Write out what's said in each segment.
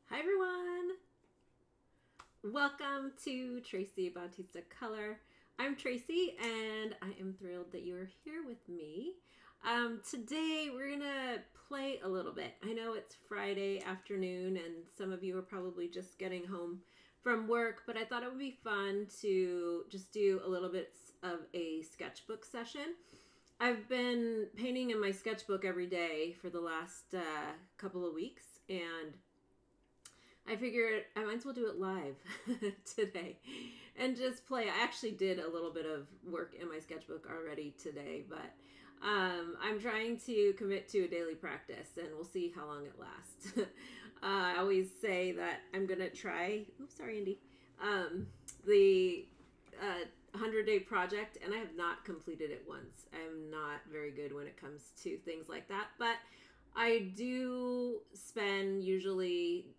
Hi everyone! Welcome to Traci Bautista Color. I'm Traci and I am thrilled that you are here with me. Today we're gonna play a little bit. I know it's Friday afternoon and some of you are probably just getting home from work, but I thought it would be fun to just do a little bit of a sketchbook session. I've been painting in my sketchbook every day for the last couple of weeks, and I figured I might as well do it live today and just play. I actually did a little bit of work in my sketchbook already today, but I'm trying to commit to a daily practice and we'll see how long it lasts. I always say that I'm going to try, oops, sorry, Andy, the 100-day project, and I have not completed it once. I'm not very good when it comes to things like that, but I do spend usually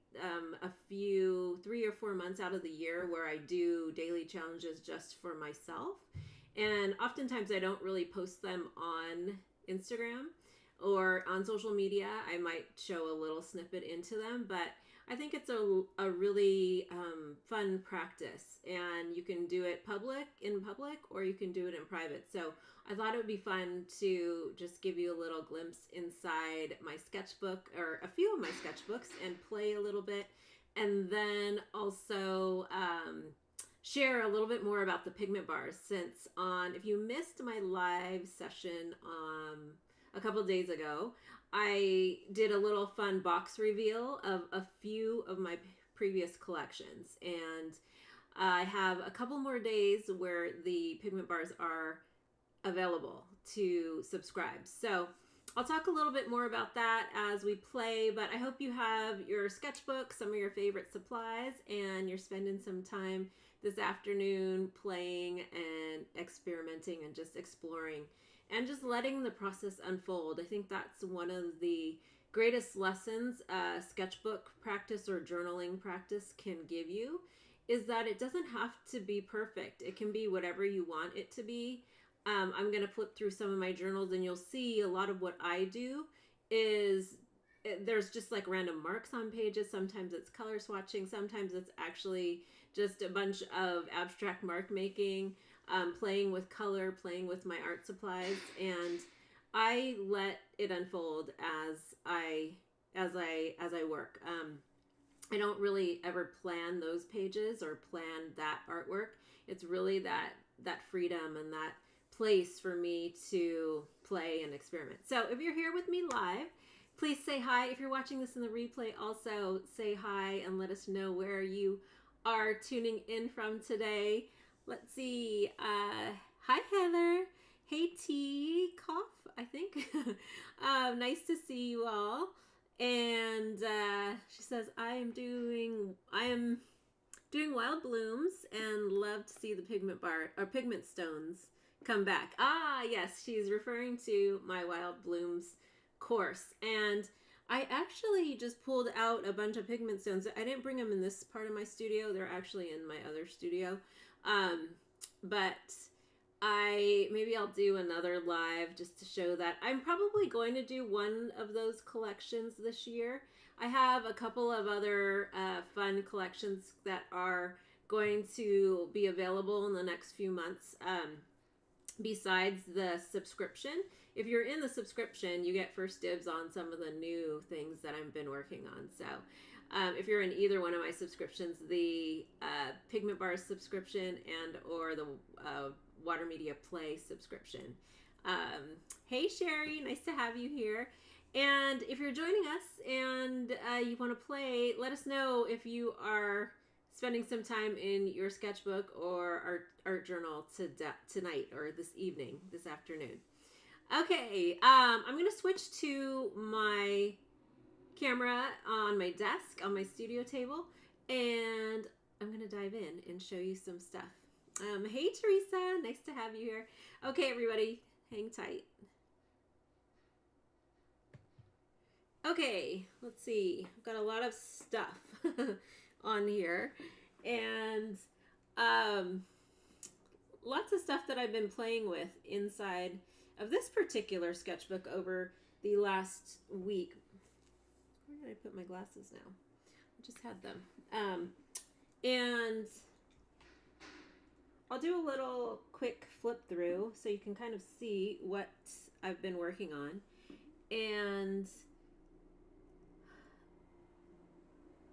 a few 3 or 4 months out of the year where I do daily challenges just for myself. And oftentimes I don't really post them on Instagram or on social media. I might show a little snippet into them, but I think it's a really fun practice, and you can do it in public or you can do it in private. So I thought it would be fun to just give you a little glimpse inside my sketchbook, or a few of my sketchbooks, and play a little bit, and then also share a little bit more about the pigment bars. Since if you missed my live session a couple days ago, I did a little fun box reveal of a few of my previous collections, and I have a couple more days where the pigment bars are available to subscribe. So I'll talk a little bit more about that as we play, but I hope you have your sketchbook, some of your favorite supplies, and you're spending some time this afternoon playing and experimenting and just exploring and just letting the process unfold. I think that's one of the greatest lessons sketchbook practice or journaling practice can give you, is that it doesn't have to be perfect. It can be whatever you want it to be. I'm going to flip through some of my journals and you'll see a lot of what I do is there's just like random marks on pages. Sometimes it's color swatching. Sometimes it's actually just a bunch of abstract mark making, playing with color, playing with my art supplies, and I let it unfold as I work. I don't really ever plan those pages or plan that artwork. It's really that freedom and that place for me to play and experiment. So if you're here with me live, please say hi. If you're watching this in the replay, also say hi and let us know where you are tuning in from today. Let's see. Hi, Heather. Hey, T. Cough, I think. Nice to see you all. And she says, I am doing wild blooms and love to see the pigment stones come back. Ah, yes, she's referring to my wild blooms course. And I actually just pulled out a bunch of pigment stones. I didn't bring them in this part of my studio. They're actually in my other studio. But maybe I'll do another live just to show that. I'm probably going to do one of those collections this year. I have a couple of other fun collections that are going to be available in the next few months. Besides the subscription. If you're in the subscription, you get first dibs on some of the new things that I've been working on. So if you're in either one of my subscriptions, the Pigment Bars subscription and or the Water Media Play subscription. Hey Sherry, nice to have you here. And if you're joining us and you want to play, let us know if you are spending some time in your sketchbook or art journal tonight or this evening, this afternoon. Okay, I'm going to switch to my camera on my desk, on my studio table, and I'm going to dive in and show you some stuff. Hey Teresa, nice to have you here. Okay, everybody, hang tight. Okay, let's see. I've got a lot of stuff on here, and lots of stuff that I've been playing with inside of this particular sketchbook over the last week. Where did I put my glasses now? I just had them. And I'll do a little quick flip through so you can kind of see what I've been working on. And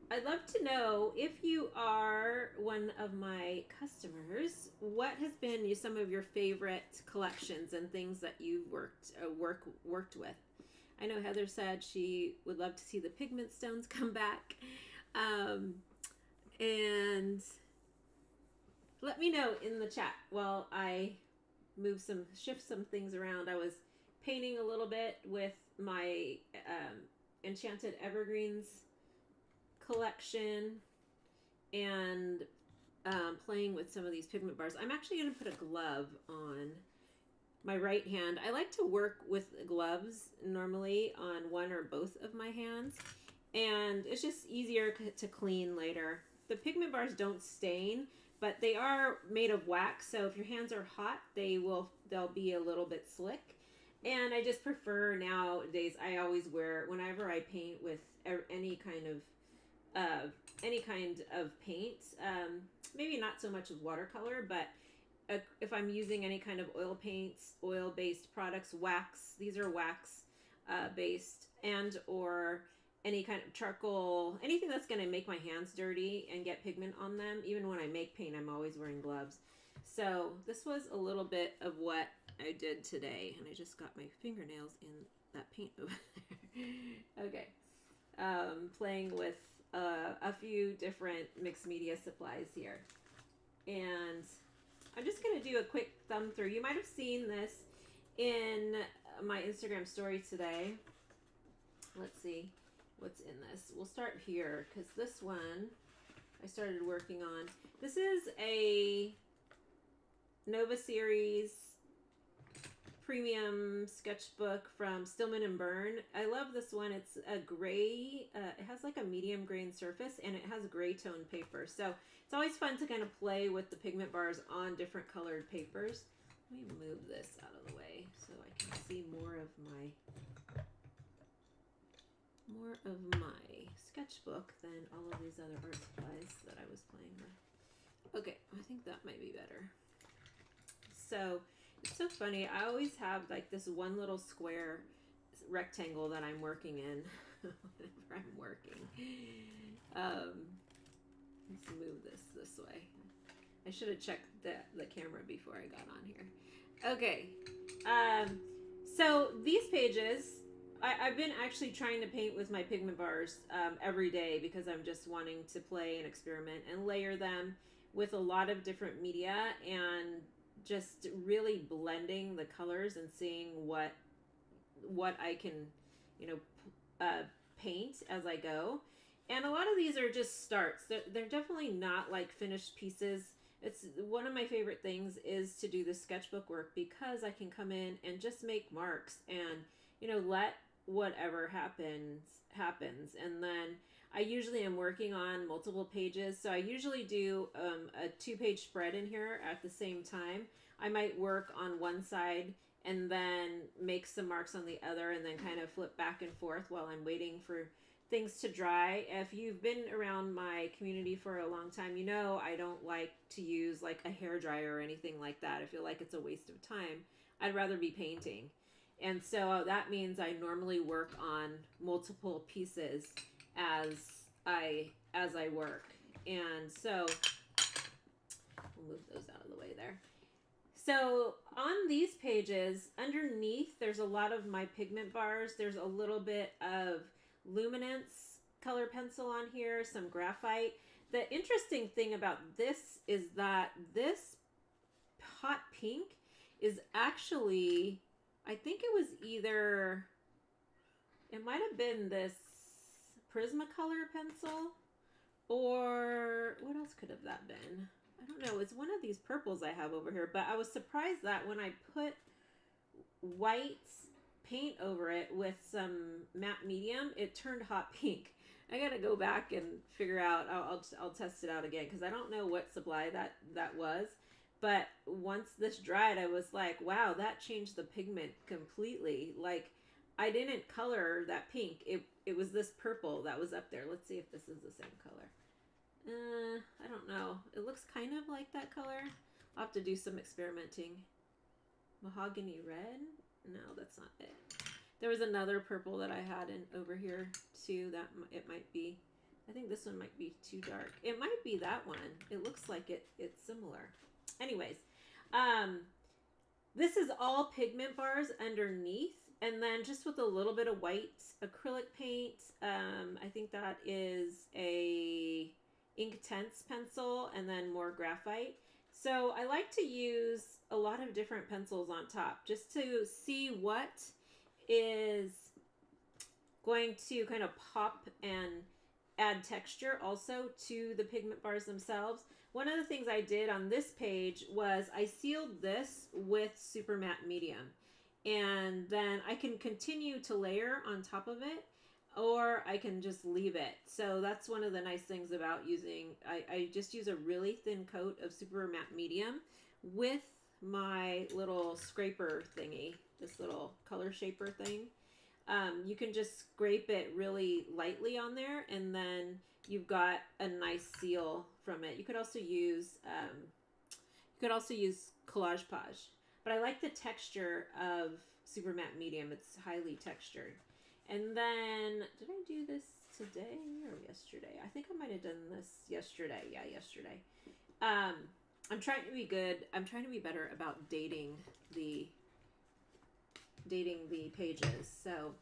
I'd love to know, if you are one of my customers, what has been some of your favorite collections and things that you've worked with. I know Heather said she would love to see the pigment stones come back. And let me know in the chat while I shift some things around. I was painting a little bit with my Enchanted Evergreens collection and playing with some of these pigment bars. I'm actually going to put a glove on my right hand. I like to work with gloves normally on one or both of my hands, and it's just easier to clean later. The pigment bars don't stain, but they are made of wax, so if your hands are hot, they'll be a little bit slick. And I just prefer nowadays, I always wear, whenever I paint with any kind of paint, maybe not so much with watercolor, but if I'm using any kind of oil paints, oil-based products, wax, these are wax based, and or any kind of charcoal, anything that's going to make my hands dirty and get pigment on them. Even when I make paint, I'm always wearing gloves. So this was a little bit of what I did today, and I just got my fingernails in that paint over there. Okay. Playing with a few different mixed media supplies here. And I'm just going to do a quick thumb through. You might have seen this in my Instagram story today. Let's see what's in this. We'll start here because this one I started working on. This is a Nova Series premium sketchbook from Stillman and Byrne. I love this one. It's a gray, it has like a medium grain surface, and it has gray tone paper. So it's always fun to kind of play with the pigment bars on different colored papers. Let me move this out of the way so I can see more of my sketchbook than all of these other art supplies that I was playing with. Okay, I think that might be better. So it's so funny. I always have like this one little square rectangle that I'm working in whenever I'm working. Let's move this way. I should have checked the camera before I got on here. Okay. So these pages, I've been actually trying to paint with my pigment bars every day because I'm just wanting to play and experiment and layer them with a lot of different media and just really blending the colors and seeing what I can, paint as I go. And a lot of these are just starts. They're definitely not like finished pieces. It's one of my favorite things is to do the sketchbook work because I can come in and just make marks and, let whatever happens. And then I usually am working on multiple pages. So I usually do a 2-page spread in here at the same time. I might work on one side and then make some marks on the other and then kind of flip back and forth while I'm waiting for things to dry. If you've been around my community for a long time, I don't like to use like a hair dryer or anything like that. I feel like it's a waste of time. I'd rather be painting. And so that means I normally work on multiple pieces as I work. And so we'll move those out of the way there. So on these pages, underneath, there's a lot of my pigment bars. There's a little bit of luminance color pencil on here, some graphite. The interesting thing about this is that this hot pink is actually, I think it was it might have been this Prismacolor pencil, or what else could have that been? I don't know. It's one of these purples I have over here, but I was surprised that when I put white paint over it with some matte medium, it turned hot pink. I gotta go back and figure out. I'll test it out again because I don't know what supply that was. But once this dried, I was like, wow, that changed the pigment completely. Like I didn't color that pink. It was this purple that was up there. Let's see if this is the same color. I don't know. It looks kind of like that color. I'll have to do some experimenting. Mahogany red? No, that's not it. There was another purple that I had in over here too that it might be. I think this one might be too dark. It might be that one. It looks like it's similar. Anyways, this is all pigment bars underneath, and then just with a little bit of white acrylic paint. I think that is a Inktense pencil, and then more graphite. So I like to use a lot of different pencils on top just to see what is going to kind of pop and add texture also to the pigment bars themselves. One of the things I did on this page was I sealed this with super matte medium, and then I can continue to layer on top of it, or I can just leave it. So that's one of the nice things about using, I just use a really thin coat of super matte medium with my little scraper thingy, this little color shaper thing. You can just scrape it really lightly on there, and then you've got a nice seal from it. You could also use Collage Page, but I like the texture of super matte medium. It's highly textured. And then, did I do this today or yesterday? I think I might have done this yesterday. Yeah, yesterday. I'm trying to be good. I'm trying to be better about dating the pages. So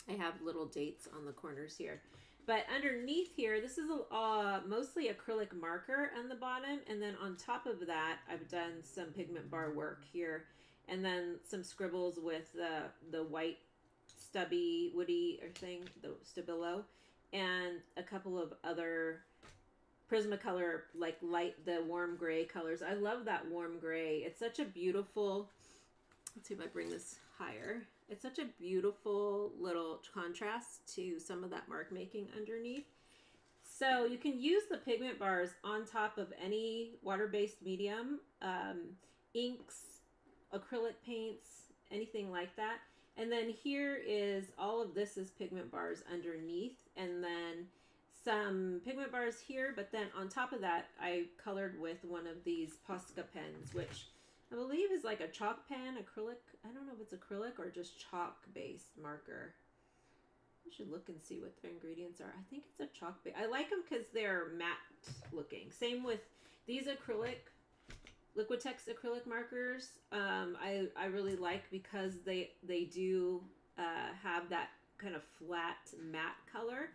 I have little dates on the corners here. But underneath here, this is mostly acrylic marker on the bottom. And then on top of that, I've done some pigment bar work here. And then some scribbles with the white stubby woody or thing, the Stabilo, and a couple of other Prismacolor, like the warm gray colors. I love that warm gray. It's such a beautiful, let's see if I bring this higher. It's such a beautiful little contrast to some of that mark making underneath. So you can use the pigment bars on top of any water-based medium, inks, acrylic paints, anything like that. And then here is, all of this is pigment bars underneath, and then some pigment bars here, but then on top of that, I colored with one of these Posca pens, which I believe is like a chalk pen, acrylic. I don't know if it's acrylic or just chalk-based marker. I should look and see what their ingredients are. I think it's a chalk base. I like them because they're matte looking. Same with these acrylic, Liquitex acrylic markers. I really like because they do have that kind of flat matte color.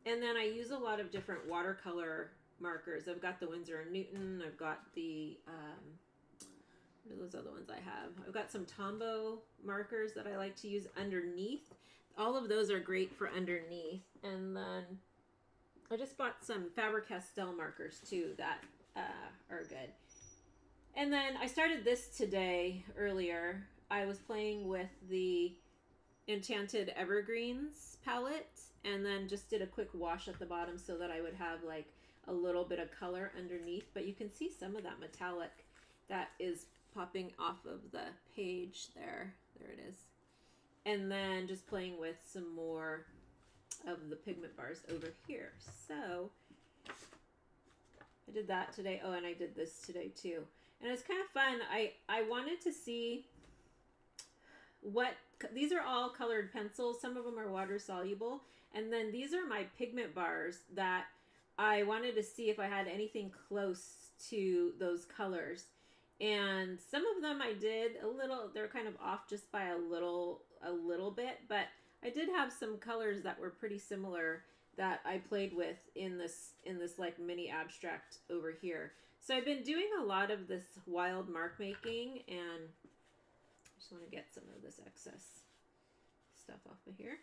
And then I use a lot of different watercolor markers. I've got the Winsor & Newton. I've got the, what are those other ones I have? I've got some Tombow markers that I like to use underneath. All of those are great for underneath. And then I just bought some Faber-Castell markers too that are good. And then I started this today, earlier. I was playing with the Enchanted Evergreens palette, and then just did a quick wash at the bottom so that I would have like a little bit of color underneath. But you can see some of that metallic that is popping off of the page there. There it is. And then just playing with some more of the pigment bars over here. So I did that today. Oh, and I did this today too. And it's kind of fun. I wanted to see what, these are all colored pencils. Some of them are water soluble. And then these are my pigment bars that I wanted to see if I had anything close to those colors. And some of them I did a little, they're kind of off just by a little bit, but I did have some colors that were pretty similar that I played with in this like mini abstract over here. So I've been doing a lot of this wild mark making, and I just want to get some of this excess stuff off of here.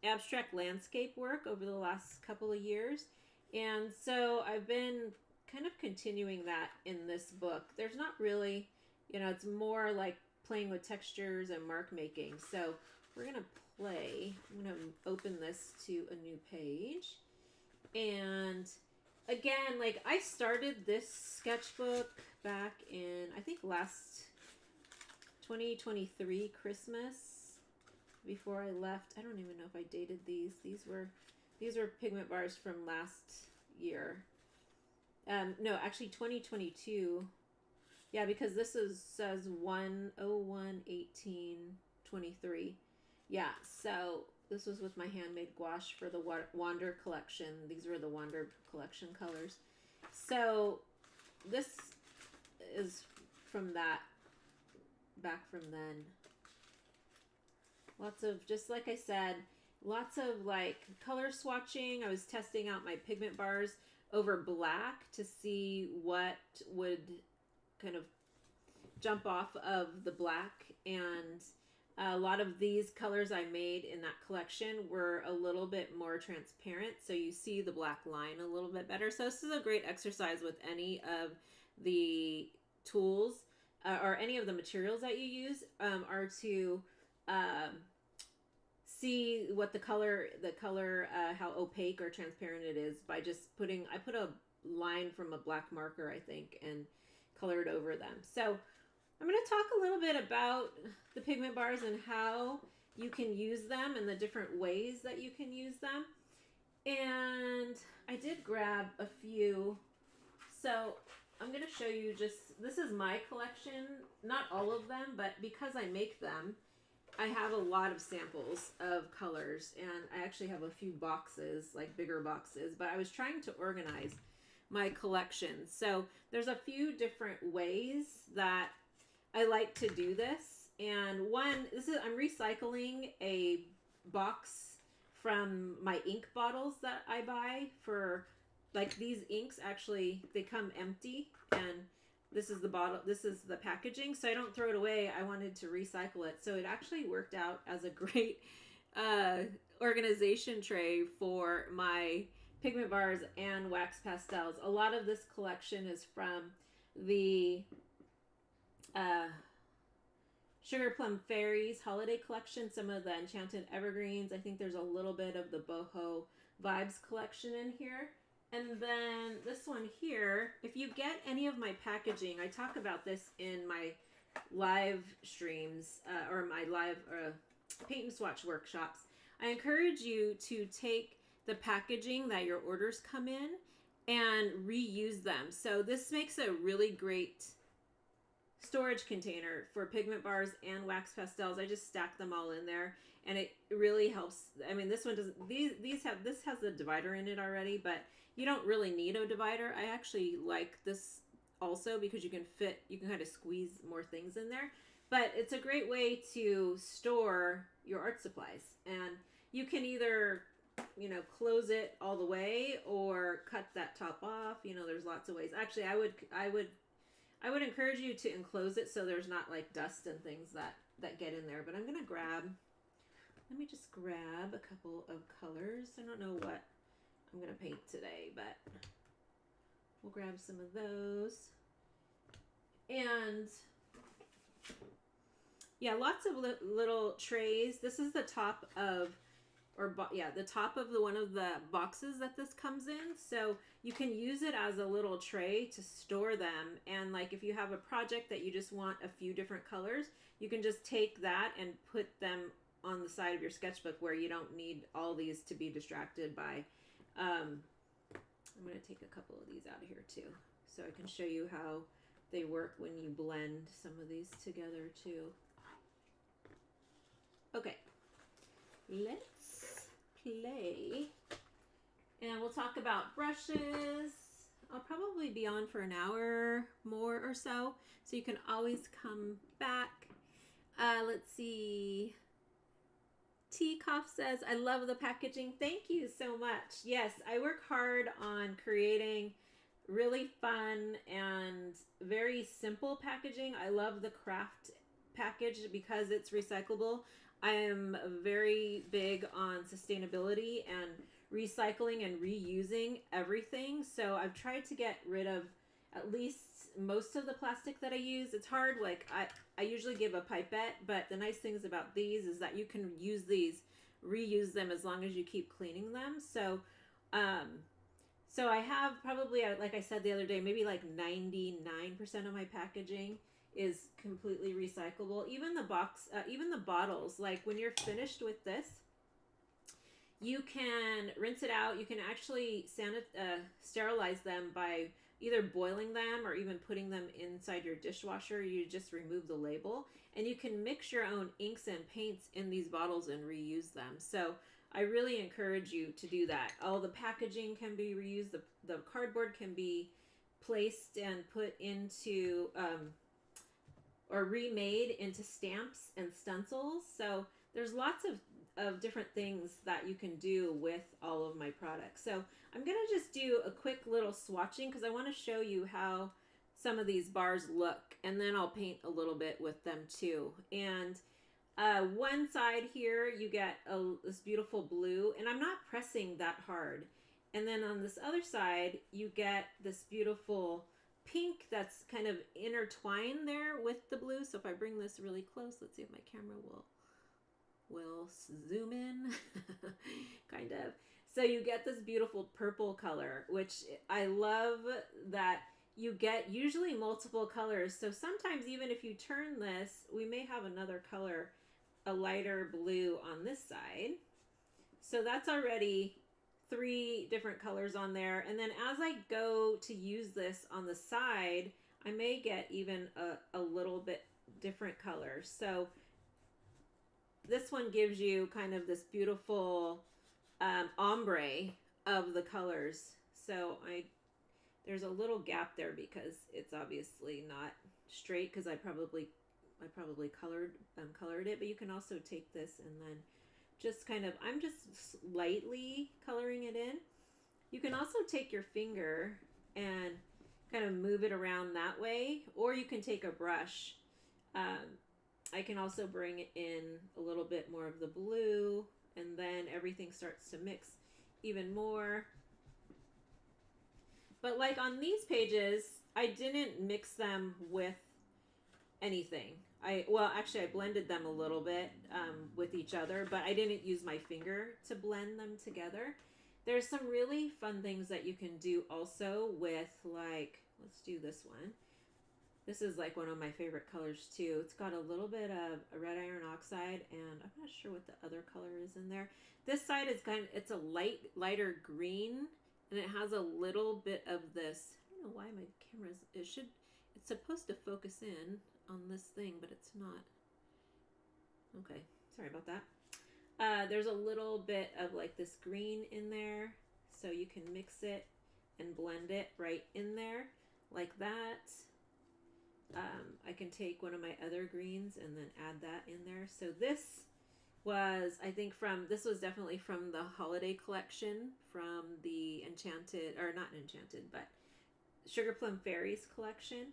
Abstract landscape work over the last couple of years. And so I've been kind of continuing that in this book. There's not really, you know, it's more like playing with textures and mark making. So we're going to play. I'm going to open this to a new page. And again, like I started this sketchbook back in, I think last 2023 Christmas. before I left. I don't even know if I dated these. These were pigment bars from last year. No, actually 2022. Yeah, because this says 1/01/18/23. Yeah, so this was with my handmade gouache for the Wander collection. These were the Wander collection colors. So this is from that, back from then. Lots of, just like I said, lots of like color swatching. I was testing out my pigment bars over black to see what would kind of jump off of the black, and a lot of these colors I made in that collection were a little bit more transparent, so you see the black line a little bit better. So this is a great exercise with any of the tools or any of the materials that you use, are to see what the color, how opaque or transparent it is by just putting, I put a line from a black marker, I think, and colored over them. So I'm going to talk a little bit about the pigment bars and how you can use them and the different ways that you can use them. And I did grab a few. So I'm going to show you just, this is my collection, not all of them, but because I make them, I have a lot of samples of colors, and I actually have a few boxes, like bigger boxes, but I was trying to organize my collection. So there's a few different ways that I like to do this. And one, I'm recycling a box from my ink bottles that I buy for, like, these inks actually, they come empty, and this is the bottle, this is the packaging, so I don't throw it away. I wanted to recycle it. So it actually worked out as a great organization tray for my pigment bars and wax pastels. A lot of this collection is from the Sugar Plum Fairies holiday collection, some of the Enchanted Evergreens. I think there's a little bit of the Boho Vibes collection in here. And then this one here, if you get any of my packaging, I talk about this in my live streams or my live paint and swatch workshops. I encourage you to take the packaging that your orders come in and reuse them. So this makes a really great storage container for pigment bars and wax pastels. I just stack them all in there, and it really helps. I mean, this one doesn't, this has a divider in it already, but you don't really need a divider. I actually like this also because you can kind of squeeze more things in there. But it's a great way to store your art supplies. And you can either, you know, close it all the way or cut that top off. You know, there's lots of ways. Actually, I would encourage you to enclose it so there's not like dust and things that get in there. But I'm gonna let me just grab a couple of colors. I don't know what I'm gonna paint today, but we'll grab some of those. And yeah, lots of little trays. This is the top of, the top of one of the boxes that this comes in. So you can use it as a little tray to store them. And like if you have a project that you just want a few different colors, you can just take that and put them on the side of your sketchbook where you don't need all these to be distracted by. I'm going to take a couple of these out of here too, so I can show you how they work when you blend some of these together too. Okay, let's play, and we'll talk about brushes. I'll probably be on for an hour more or so you can always come back. Let's see. Teacoff says, I love the packaging. Thank you so much. Yes, I work hard on creating really fun and very simple packaging. I love the craft package because it's recyclable. I am very big on sustainability and recycling and reusing everything. So I've tried to get rid of at least most of the plastic that I use. It's hard. Like I usually give a pipette, but the nice things about these is that you can use these, reuse them as long as you keep cleaning them. So, So I have probably, like I said the other day, maybe like 99% of my packaging is completely recyclable. Even the box, even the bottles, like when you're finished with this, you can rinse it out. You can actually sterilize them by either boiling them or even putting them inside your dishwasher. You just remove the label, and you can mix your own inks and paints in these bottles and reuse them. So I really encourage you to do that. All the packaging can be reused. The cardboard can be placed and put into or remade into stamps and stencils. So there's lots of different things that you can do with all of my products. So I'm going to just do a quick little swatching because I want to show you how some of these bars look, and then I'll paint a little bit with them too. And one side here you get this beautiful blue, and I'm not pressing that hard. And then on this other side you get this beautiful pink that's kind of intertwined there with the blue. So if I bring this really close, let's see if my camera will zoom in. Kind of. So you get this beautiful purple color, which I love that you get usually multiple colors. So sometimes even if you turn this, we may have another color, a lighter blue on this side. So that's already 3 different colors on there. And then as I go to use this on the side, I may get even a little bit different colors. So this one gives you kind of this beautiful ombre of the colors. So there's a little gap there because it's obviously not straight because I probably colored it, but you can also take this and then just kind of, I'm just lightly coloring it in. You can also take your finger and kind of move it around that way, or you can take a brush. I can also bring in a little bit more of the blue, and then everything starts to mix even more. But like on these pages, I didn't mix them with anything. Well, actually I blended them a little bit with each other, but I didn't use my finger to blend them together. There's some really fun things that you can do also with, like, let's do this one. This is like one of my favorite colors too. It's got a little bit of a red iron oxide, and I'm not sure what the other color is in there. This side is it's a lighter green, and it has a little bit of this. I don't know why my camera's, it's supposed to focus in on this thing, but it's not. Okay, sorry about that. There's a little bit of like this green in there, so you can mix it and blend it right in there like that. I can take one of my other greens and then add that in there. So this was, I think this was definitely from the holiday collection from the Enchanted, or not Enchanted, but Sugar Plum Fairies collection.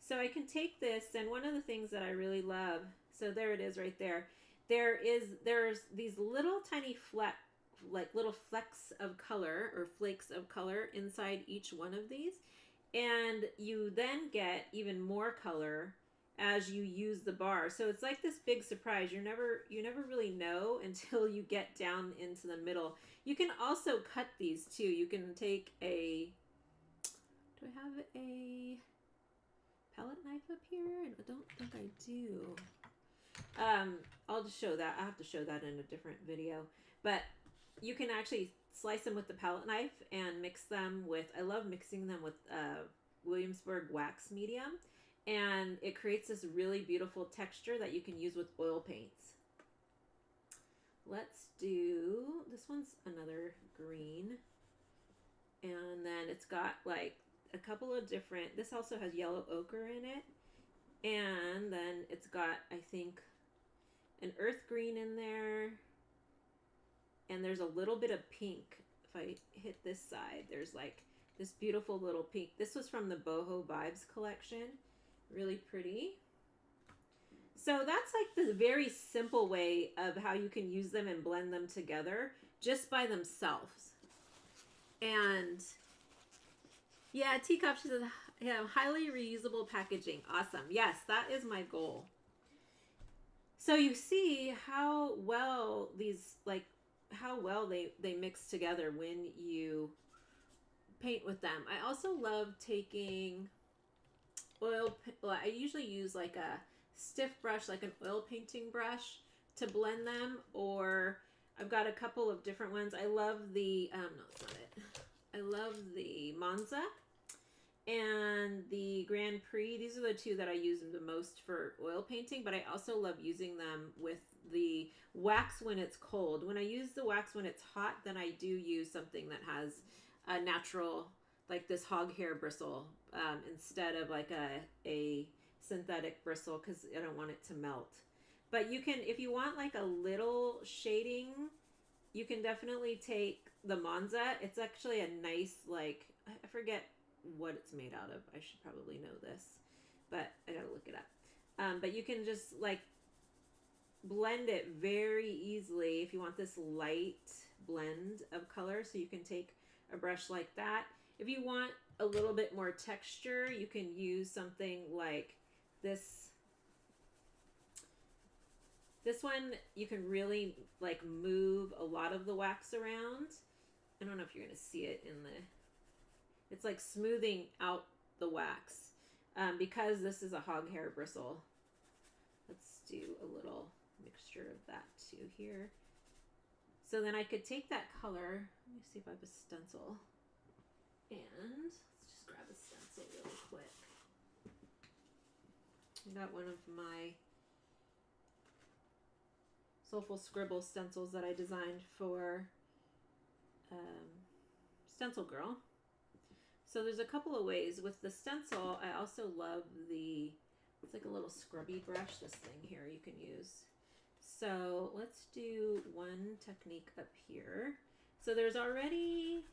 So I can take this, and one of the things that I really love, so there it is right there. There's these little tiny little flecks of color or flakes of color inside each one of these. And you then get even more color as you use the bar. So it's like this big surprise. You never really know until you get down into the middle. You can also cut these too. You can take do I have a palette knife up here? I don't think I do. I'll just show that. I have to show that in a different video. But you can actually slice them with the palette knife and mix them with, I love mixing them with Williamsburg wax medium, and it creates this really beautiful texture that you can use with oil paints. Let's do, this one's another green, and then it's got like a couple of different, this also has yellow ochre in it, and then it's got, I think, an earth green in there, and there's a little bit of pink. If I hit this side, there's like this beautiful little pink. This was from the Boho Vibes collection. Really pretty. So that's like the very simple way of how you can use them and blend them together just by themselves. And yeah, teacup, she says, yeah, highly reusable packaging. Awesome. Yes, that is my goal. So you see how well these, like, how well they mix together when you paint with them. I also love taking oil, well, I usually use like a stiff brush, like an oil painting brush to blend them, or I've got a couple of different ones. I love the, no, it's not it. I love the Monza and the Grand Prix. These are the two that I use the most for oil painting, but I also love using them with the wax when it's cold. When I use the wax when it's hot, then I do use something that has a natural, like this hog hair bristle, instead of like a synthetic bristle, because I don't want it to melt. But you can, if you want like a little shading, you can definitely take the Monza. It's actually a nice, like, I forget what it's made out of. I should probably know this, but I gotta look it up. But you can just like blend it very easily if you want this light blend of color. So you can take a brush like that. If you want a little bit more texture, you can use something like this. This one, you can really like move a lot of the wax around. I don't know if you're going to see it in the, it's like smoothing out the wax, because this is a hog hair bristle. Let's do a little mixture of that too here. So then I could take that color. Let me see if I have a stencil. And let's just grab a stencil really quick. I got one of my Soulful Scribble stencils that I designed for Stencil Girl. So there's a couple of ways. With the stencil, I also love the, it's like a little scrubby brush, this thing here you can use. So let's do one technique up here. So there's already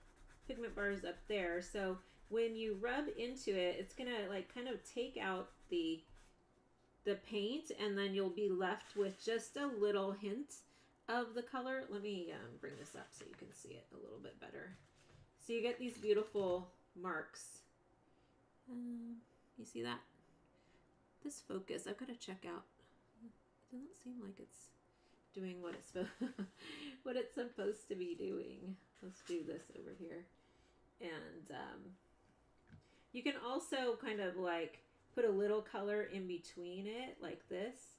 pigment bars up there. So when you rub into it, it's gonna like kind of take out the paint, and then you'll be left with just a little hint of the color. Let me bring this up so you can see it a little bit better. So you get these beautiful marks. You see that? This focus, I've got to check out. It doesn't seem like it's doing what it's supposed to be doing. Let's do this over here. And you can also kind of like put a little color in between it like this,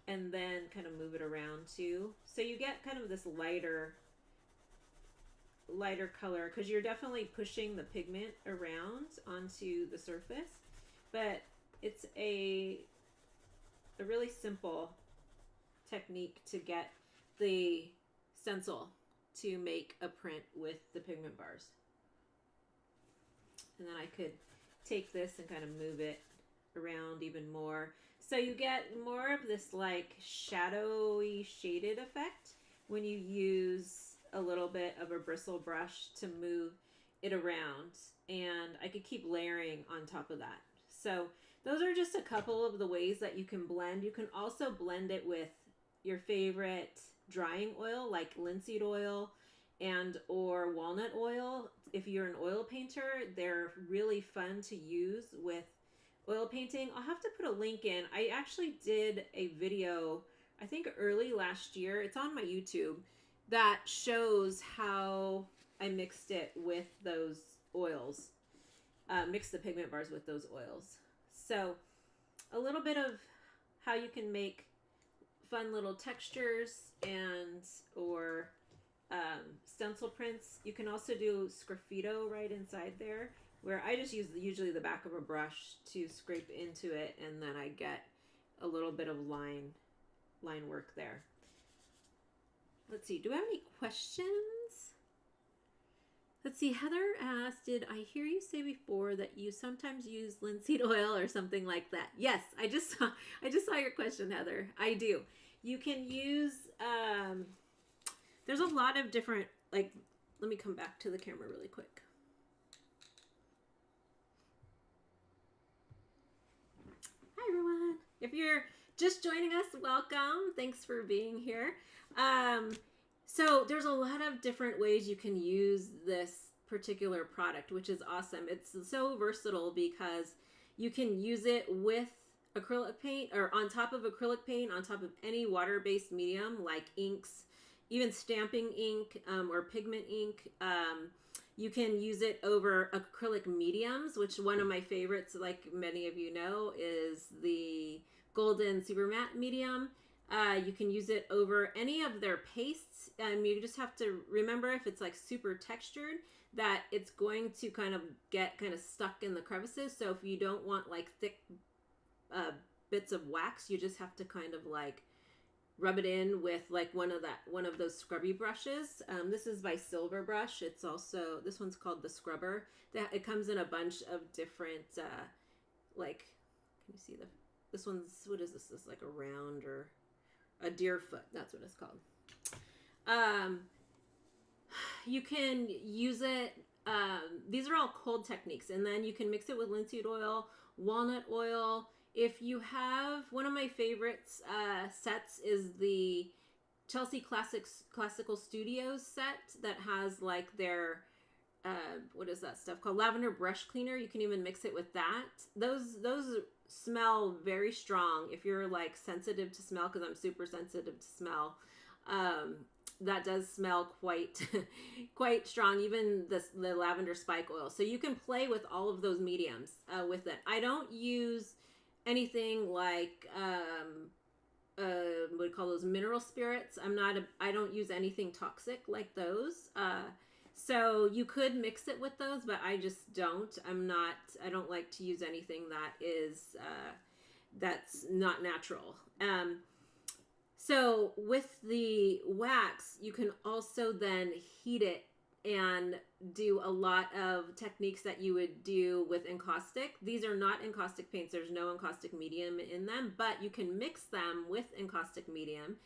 and then kind of move it around too. So you get kind of this lighter color, because you're definitely pushing the pigment around onto the surface. But it's a really simple technique to get the stencil to make a print with the pigment bars. And then I could take this and kind of move it around even more. So you get more of this like shadowy shaded effect when you use a little bit of a bristle brush to move it around. And I could keep layering on top of that. So those are just a couple of the ways that you can blend. You can also blend it with your favorite drying oil like linseed oil and or walnut oil. If you're an oil painter, they're really fun to use with oil painting. I'll have to put a link in. I actually did a video, I think early last year. It's on my YouTube, that shows how I mixed it with those oils. Mixed the pigment bars with those oils. So a little bit of how you can make fun little textures and or stencil prints. You can also do sgraffito right inside there, where I just use usually the back of a brush to scrape into it, and then I get a little bit of line work there. Let's see, do I have any questions? Let's see, Heather asked, did I hear you say before that you sometimes use linseed oil or something like that? Yes, I just saw your question, Heather. I do. You can use, there's a lot of different, like, let me come back to the camera really quick. Hi, everyone. If you're just joining us, welcome. Thanks for being here. So there's a lot of different ways you can use this particular product, which is awesome. It's so versatile because you can use it with acrylic paint or on top of acrylic paint, on top of any water-based medium like inks, even stamping ink or pigment ink. You can use it over acrylic mediums, which one of my favorites, like many of you know, is the golden super matte medium. You can use it over any of their pastes. You just have to remember, if it's like super textured, that it's going to kind of get kind of stuck in the crevices. So if you don't want like thick bits of wax, you just have to kind of like rub it in with like one of those scrubby brushes. This is by Silver Brush. It's also, this one's called the Scrubber. It comes in a bunch of different like, can you see this one's, what is this? This is like a round or a deer foot. That's what it's called. You can use it. These are all cold techniques, and then you can mix it with linseed oil, walnut oil. If you have, one of my favorites sets is the Chelsea Classical Studios set that has like their what is that stuff called, lavender brush cleaner. You can even mix it with that. Those smell very strong if you're like sensitive to smell, because I'm super sensitive to smell. That does smell quite quite strong, even the lavender spike oil. So you can play with all of those mediums with it. I don't use anything like what do you call those, mineral spirits. I don't use anything toxic like those. So you could mix it with those, but I just don't. I don't like to use anything that is that's not natural. So with the wax, you can also then heat it and do a lot of techniques that you would do with encaustic. These are not encaustic paints. There's no encaustic medium in them, but you can mix them with encaustic medium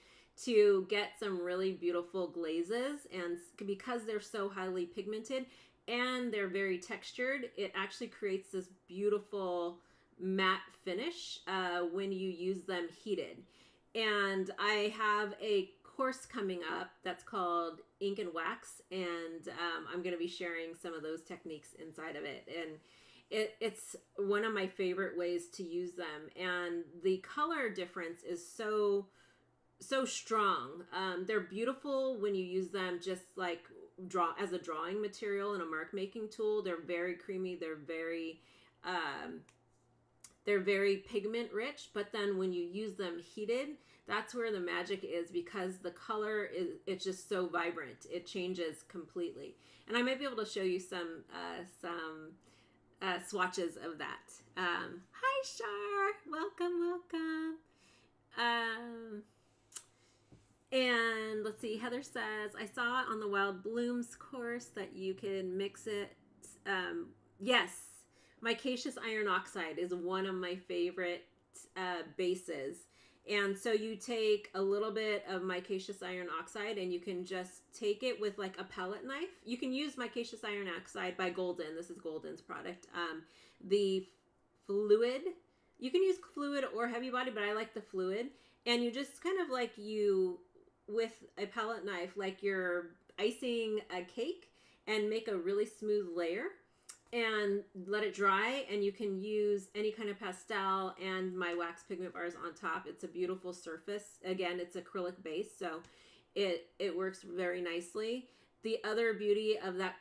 to get some really beautiful glazes. And because they're so highly pigmented and they're very textured, it actually creates this beautiful matte finish when you use them heated. And I have a course coming up that's called Ink and Wax, and I'm going to be sharing some of those techniques inside of it. And it's one of my favorite ways to use them. And the color difference is so strong. They're beautiful when you use them just like as a drawing material and a mark making tool. They're very creamy. They're very pigment rich, but then when you use them heated, that's where the magic is, because the color it's just so vibrant. It changes completely. And I might be able to show you some swatches of that. Hi, Shar. Welcome. And let's see, Heather says, I saw on the Wild Blooms course that you can mix it. Yes. Micaceous iron oxide is one of my favorite bases. And so you take a little bit of micaceous iron oxide and you can just take it with like a pellet knife. You can use micaceous iron oxide by Golden. This is Golden's product. The fluid, you can use fluid or heavy body, but I like the fluid. And you just kind of like with a pellet knife, like you're icing a cake, and make a really smooth layer. And let it dry, and you can use any kind of pastel and my wax pigment bars on top. It's a beautiful surface. Again, it's acrylic base, so it works very nicely. The other beauty of that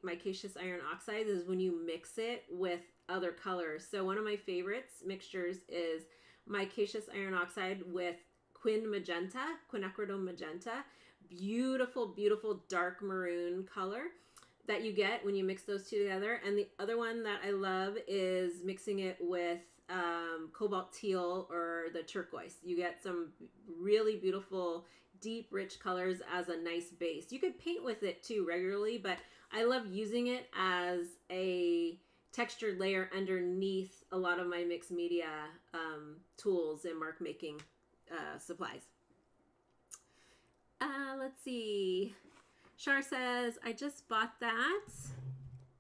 micaceous iron oxide is when you mix it with other colors. So one of my favorites mixtures is micaceous iron oxide with quinacridone magenta. Beautiful, beautiful dark maroon color that you get when you mix those two together. And the other one that I love is mixing it with cobalt teal or the turquoise. You get some really beautiful, deep, rich colors as a nice base. You could paint with it too regularly, but I love using it as a textured layer underneath a lot of my mixed media tools and mark making supplies. Let's see. Shar says, I just bought that.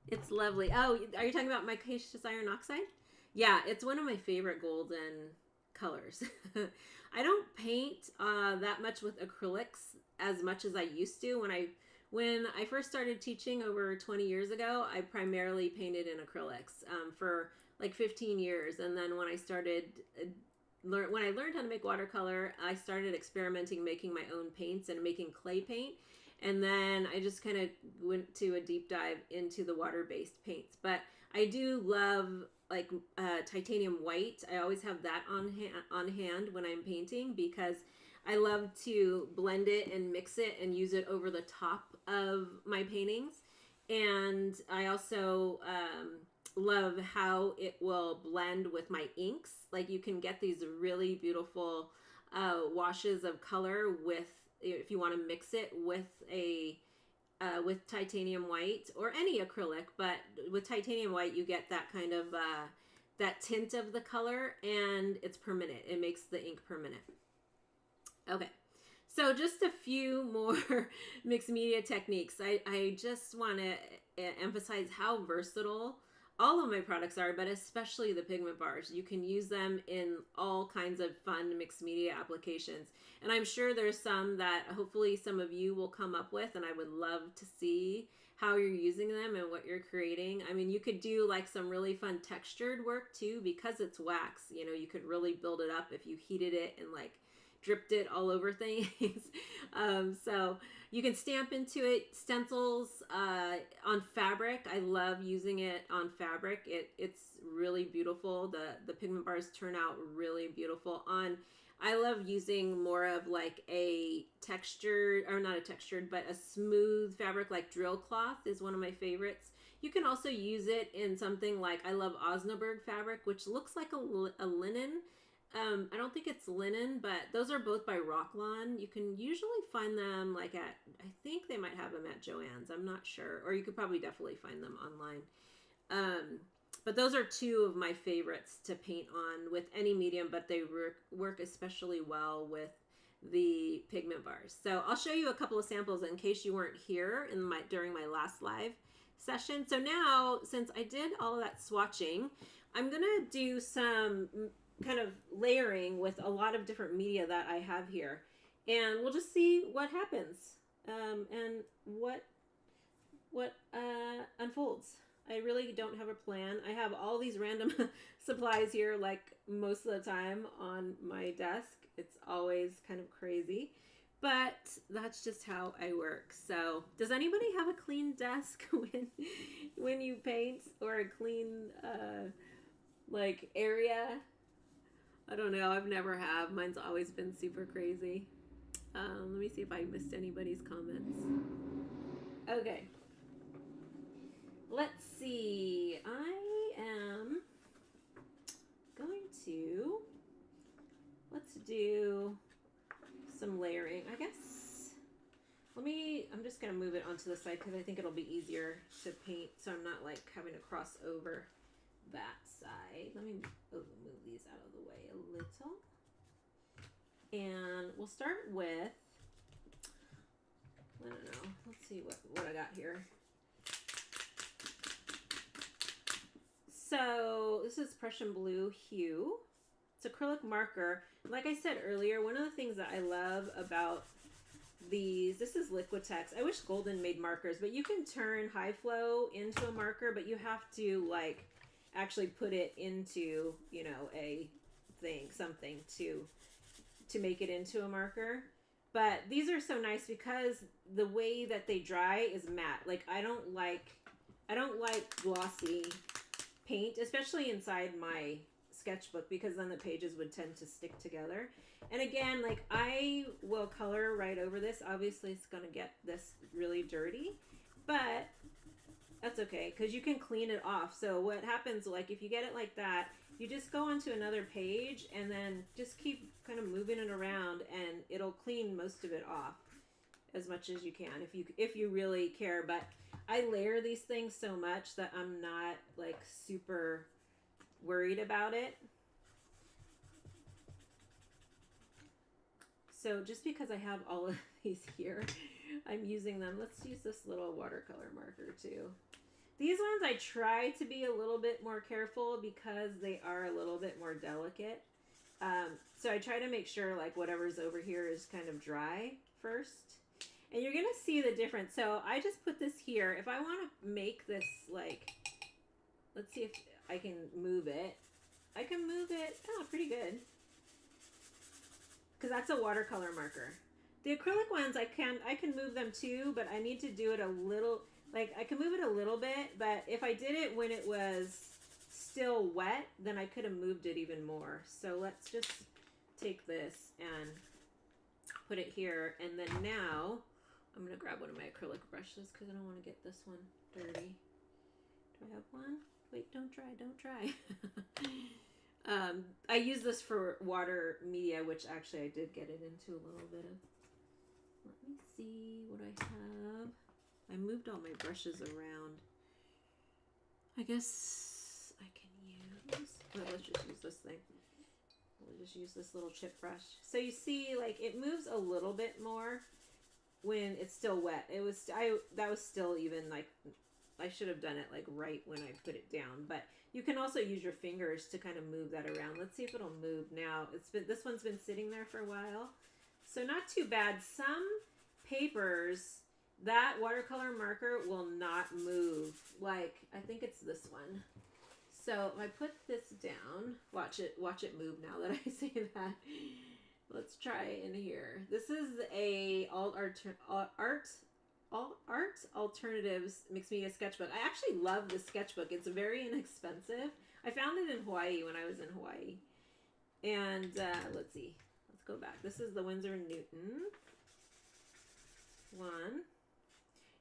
It's lovely. Oh, are you talking about micaceous iron oxide? Yeah, it's one of my favorite golden colors. I don't paint that much with acrylics as much as I used to. When I first started teaching over 20 years ago, I primarily painted in acrylics for like 15 years. And then when I learned how to make watercolor, I started experimenting, making my own paints and making clay paint. And then I just kind of went to a deep dive into the water-based paints. But I do love like titanium white. I always have that on hand when I'm painting because I love to blend it and mix it and use it over the top of my paintings. And I also love how it will blend with my inks. Like you can get these really beautiful washes of color with, if you want to mix it with a with titanium white or any acrylic, but with titanium white you get that kind of that tint of the color, and it's permanent. It makes the ink permanent. Okay, so just a few more mixed media techniques. I just want to emphasize how versatile all of my products are, but especially the pigment bars. You can use them in all kinds of fun mixed media applications. And I'm sure there's some that hopefully some of you will come up with, and I would love to see how you're using them and what you're creating. I mean, you could do like some really fun textured work too, because it's wax. You know, you could really build it up if you heated it and like dripped it all over things. So you can stamp into it. Stencils on fabric. I love using it on fabric. It's really beautiful. The pigment bars turn out really beautiful on. I love using more of like a textured, or not a textured, but a smooth fabric like drill cloth is one of my favorites. You can also use it in something like, I love Osnaburg fabric, which looks like a linen. I don't think it's linen, but those are both by Rocklon. You can usually find them like at, I think they might have them at Joann's. I'm not sure. Or you could probably definitely find them online. But those are two of my favorites to paint on with any medium, but they work especially well with the pigment bars. So I'll show you a couple of samples in case you weren't here during my last live session. So now, since I did all of that swatching, I'm going to do some kind of layering with a lot of different media that I have here, and we'll just see what happens and what unfolds. I really don't have a plan. I have all these random supplies here, like most of the time on my desk. It's always kind of crazy, but that's just how I work. So does anybody have a clean desk when you paint, or a clean like area? I don't know. I've never have. Mine's always been super crazy. Let me see if I missed anybody's comments. Okay. Let's see. I am going to, let's do some layering. I guess, I'm just going to move it onto the side because I think it'll be easier to paint, so I'm not like having to cross over that side. Let me move these out of the way a little. And we'll start with, I don't know, let's see what I got here. So this is Prussian Blue Hue. It's acrylic marker. Like I said earlier, one of the things that I love about these, this is Liquitex. I wish Golden made markers, but you can turn high flow into a marker, but you have to like actually put it into, you know, a thing, something to make it into a marker. But these are so nice because the way that they dry is matte. Like I don't like glossy paint, especially inside my sketchbook, because then the pages would tend to stick together. And again, like I will color right over this. Obviously it's gonna get this really dirty, but that's okay because you can clean it off. So what happens, like if you get it like that, you just go onto another page and then just keep kind of moving it around, and it'll clean most of it off as much as you can if you really care. But I layer these things so much that I'm not like super worried about it. So just because I have all of these here, I'm using them. Let's use this little watercolor marker too. These ones I try to be a little bit more careful because they are a little bit more delicate. So I try to make sure like whatever's over here is kind of dry first. And you're going to see the difference. So I just put this here. If I want to make this like, let's see if I can move it. I can move it, pretty good. Because that's a watercolor marker. The acrylic ones, I can move them too, but I need to do it a little, like I can move it a little bit, but if I did it when it was still wet, then I could have moved it even more. So let's just take this and put it here, and then now I'm gonna grab one of my acrylic brushes because I don't want to get this one dirty. Do I have one? Wait, don't try. I use this for water media, which actually I did get it into a little bit of. Let me see what I have. I moved all my brushes around. I guess I can use, well, let's just use this thing. We'll just use this little chip brush. So you see, like, it moves a little bit more when it's still wet. That was still even, like, I should have done it, like, right when I put it down. But you can also use your fingers to kind of move that around. Let's see if it'll move now. This one's been sitting there for a while. So not too bad. Some papers, that watercolor marker will not move. Like, I think it's this one. So if I put this down, watch it move now that I say that. Let's try in here. This is a Art Alternatives Mixed Media Sketchbook. I actually love this sketchbook. It's very inexpensive. I found it in Hawaii when I was in Hawaii. And let's see. Let's go back. This is the Winsor & Newton one.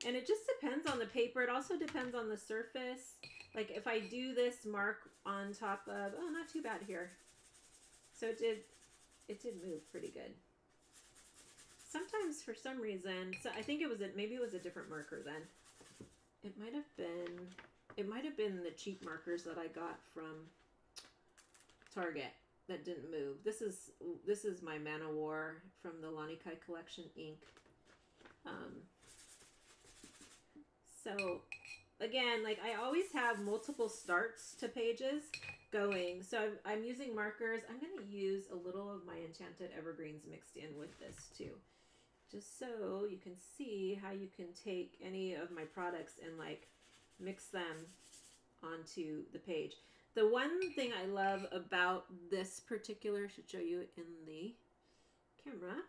And it just depends on the paper. It also depends on the surface. Like if I do this mark on top of, oh, not too bad here. So it did move pretty good. Sometimes for some reason, so I think maybe it was a different marker then. It might have been the cheap markers that I got from Target that didn't move. This is my Man O' War from the Lanikai Collection ink. So again, like I always have multiple starts to pages going. So I'm using markers. I'm going to use a little of my Enchanted Evergreens mixed in with this too. Just so you can see how you can take any of my products and like mix them onto the page. The one thing I love about this particular, I should show you in the camera,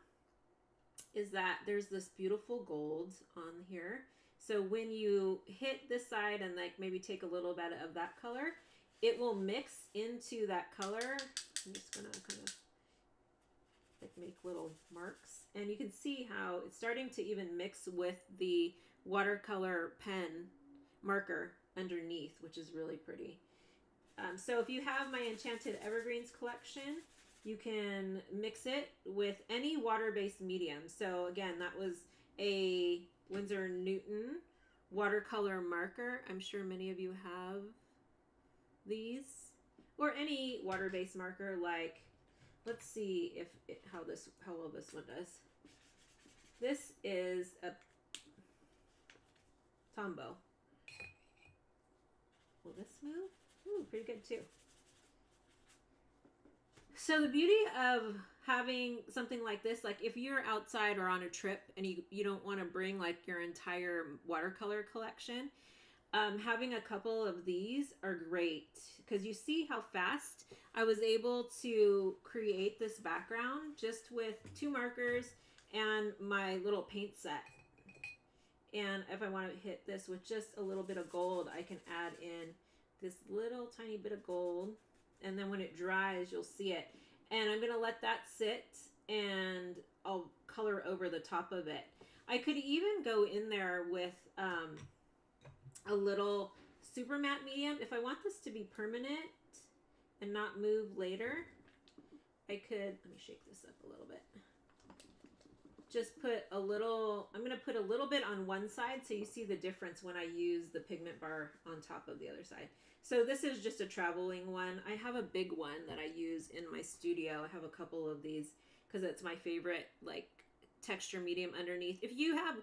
is that there's this beautiful gold on here. So when you hit this side and like maybe take a little bit of that color, it will mix into that color. I'm just gonna kind of like make little marks, and you can see how it's starting to even mix with the watercolor pen marker underneath, which is really pretty. So if you have my Enchanted Evergreens collection, you can mix it with any water-based medium. So again, that was a Winsor & Newton watercolor marker. I'm sure many of you have these, or any water-based marker. Like, let's see how well this one does. This is a Tombow. Will this move? Ooh, pretty good too. So the beauty of having something like this, like if you're outside or on a trip and you don't want to bring like your entire watercolor collection, having a couple of these are great because you see how fast I was able to create this background just with 2 markers and my little paint set. And if I want to hit this with just a little bit of gold, I can add in this little tiny bit of gold, and then when it dries you'll see it. And I'm gonna let that sit and I'll color over the top of it. I could even go in there with a little super matte medium. If I want this to be permanent and not move later, I could, let me shake this up a little bit. Just put a little, I'm gonna put a little bit on one side so you see the difference when I use the pigment bar on top of the other side. So this is just a traveling one. I have a big one that I use in my studio. I have a couple of these because it's my favorite like texture medium underneath. If you have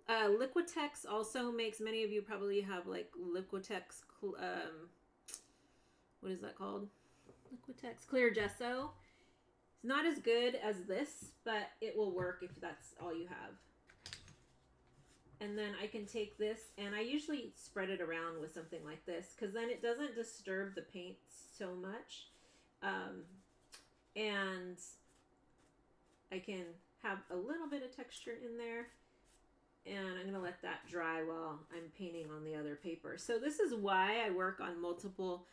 Liquitex also makes, many of you probably have like Liquitex, what is that called? Liquitex Clear Gesso. It's not as good as this, but it will work if that's all you have. And then I can take this, and I usually spread it around with something like this because then it doesn't disturb the paint so much. And I can have a little bit of texture in there. And I'm going to let that dry while I'm painting on the other paper. So this is why I work on multiple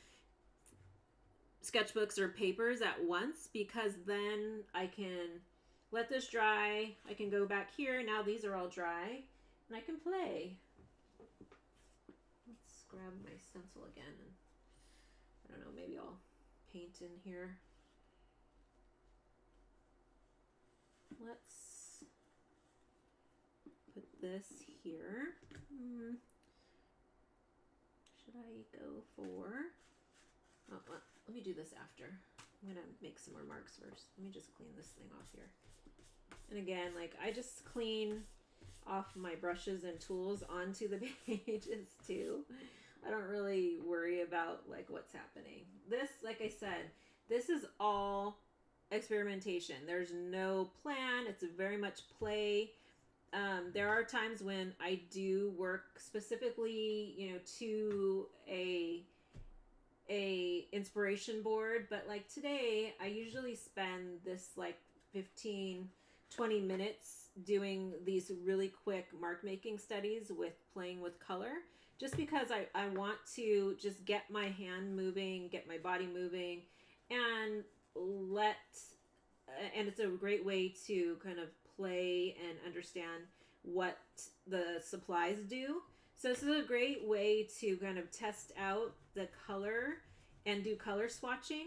sketchbooks or papers at once, because then I can let this dry. I can go back here. Now these are all dry and I can play. Let's grab my stencil again. And I don't know, maybe I'll paint in here. Let's put this here. Should I go for, oh, well, let me do this after. I'm gonna make some more marks first. Let me just clean this thing off here. And again, like, I just clean off my brushes and tools onto the pages too. I don't really worry about like what's happening. This, like I said, this is all experimentation. There's no plan. It's very much play. There are times when I do work specifically, you know, to a inspiration board, but like today I usually spend this like 15-20 minutes doing these really quick mark making studies with playing with color, just because I want to just get my hand moving, get my body moving, and and it's a great way to kind of play and understand what the supplies do. So this is a great way to kind of test out the color and do color swatching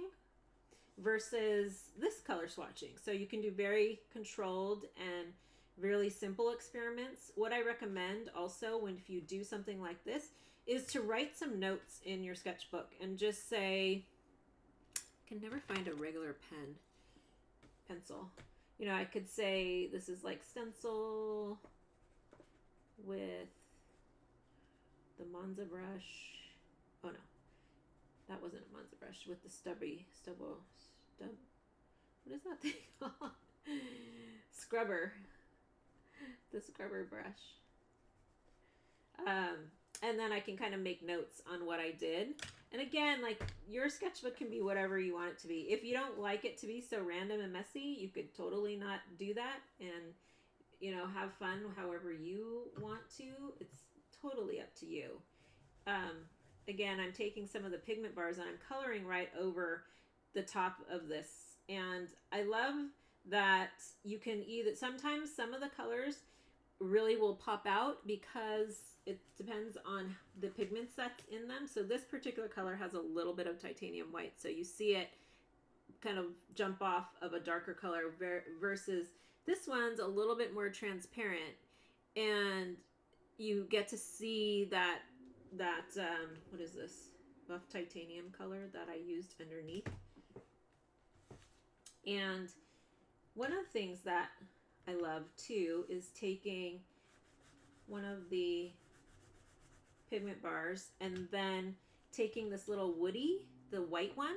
versus this color swatching. So you can do very controlled and really simple experiments. What I recommend also when if you do something like this is to write some notes in your sketchbook and just say, I can never find a regular pencil. You know, I could say this is like stencil with the Monza brush. Oh no, that wasn't a Monza brush, with the stub. What is that thing called? Scrubber. The scrubber brush. And then I can kind of make notes on what I did. And again, like, your sketchbook can be whatever you want it to be. If you don't like it to be so random and messy, you could totally not do that and, you know, have fun however you want to. It's totally up to you. Again, I'm taking some of the pigment bars and I'm coloring right over the top of this. And I love that you can either, sometimes some of the colors really will pop out because it depends on the pigments that's in them. So this particular color has a little bit of titanium white. So you see it kind of jump off of a darker color versus this one's a little bit more transparent. And you get to see that what is this? Buff titanium color that I used underneath. And one of the things that I love too is taking one of the pigment bars and then taking this little woody, the white one.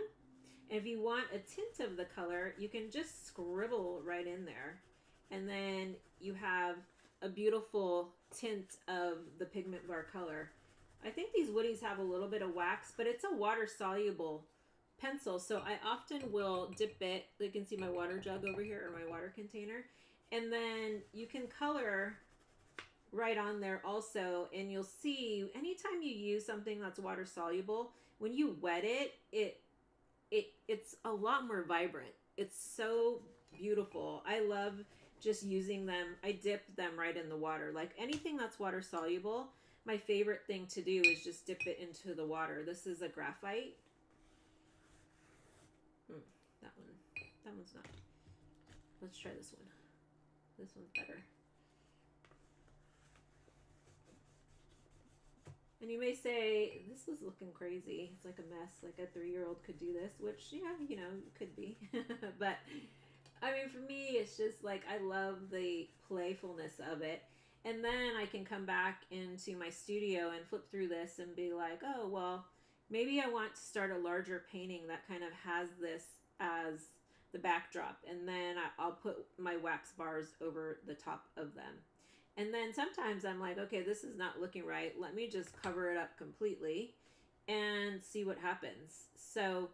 And if you want a tint of the color, you can just scribble right in there. And then you have a beautiful tint of the pigment bar color. I think these woodies have a little bit of wax, but it's a water soluble pencil. So I often will dip it. You can see my water jug over here, or my water container. And then you can color right on there also. And you'll see anytime you use something that's water soluble, when you wet it, it's a lot more vibrant. It's so beautiful. I love just using them. I dip them right in the water. Like anything that's water soluble, my favorite thing to do is just dip it into the water. This is a graphite. That one's not. Let's try this one. This one's better. And you may say, this is looking crazy. It's like a mess. Like a 3-year-old could do this, which, yeah, you know, could be. But, I mean, for me, it's just like I love the playfulness of it. And then I can come back into my studio and flip through this and be like, oh, well, maybe I want to start a larger painting that kind of has this as the backdrop. And then I'll put my wax bars over the top of them. And then sometimes I'm like, okay, this is not looking right. Let me just cover it up completely and see what happens. So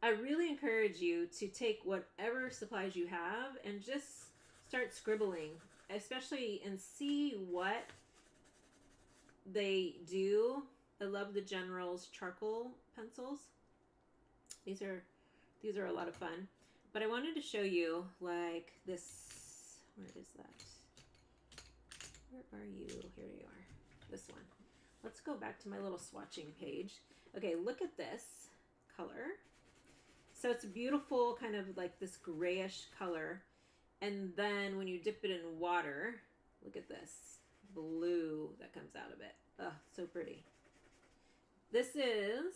I really encourage you to take whatever supplies you have and just start scribbling, especially, and see what they do. I love the General's charcoal pencils. These are a lot of fun. But I wanted to show you like this. Where is that? Where are you? Here you are. This one. Let's go back to my little swatching page. Okay, look at this color. So it's beautiful, kind of like this grayish color. And then when you dip it in water, look at this blue that comes out of it. Oh, so pretty. This is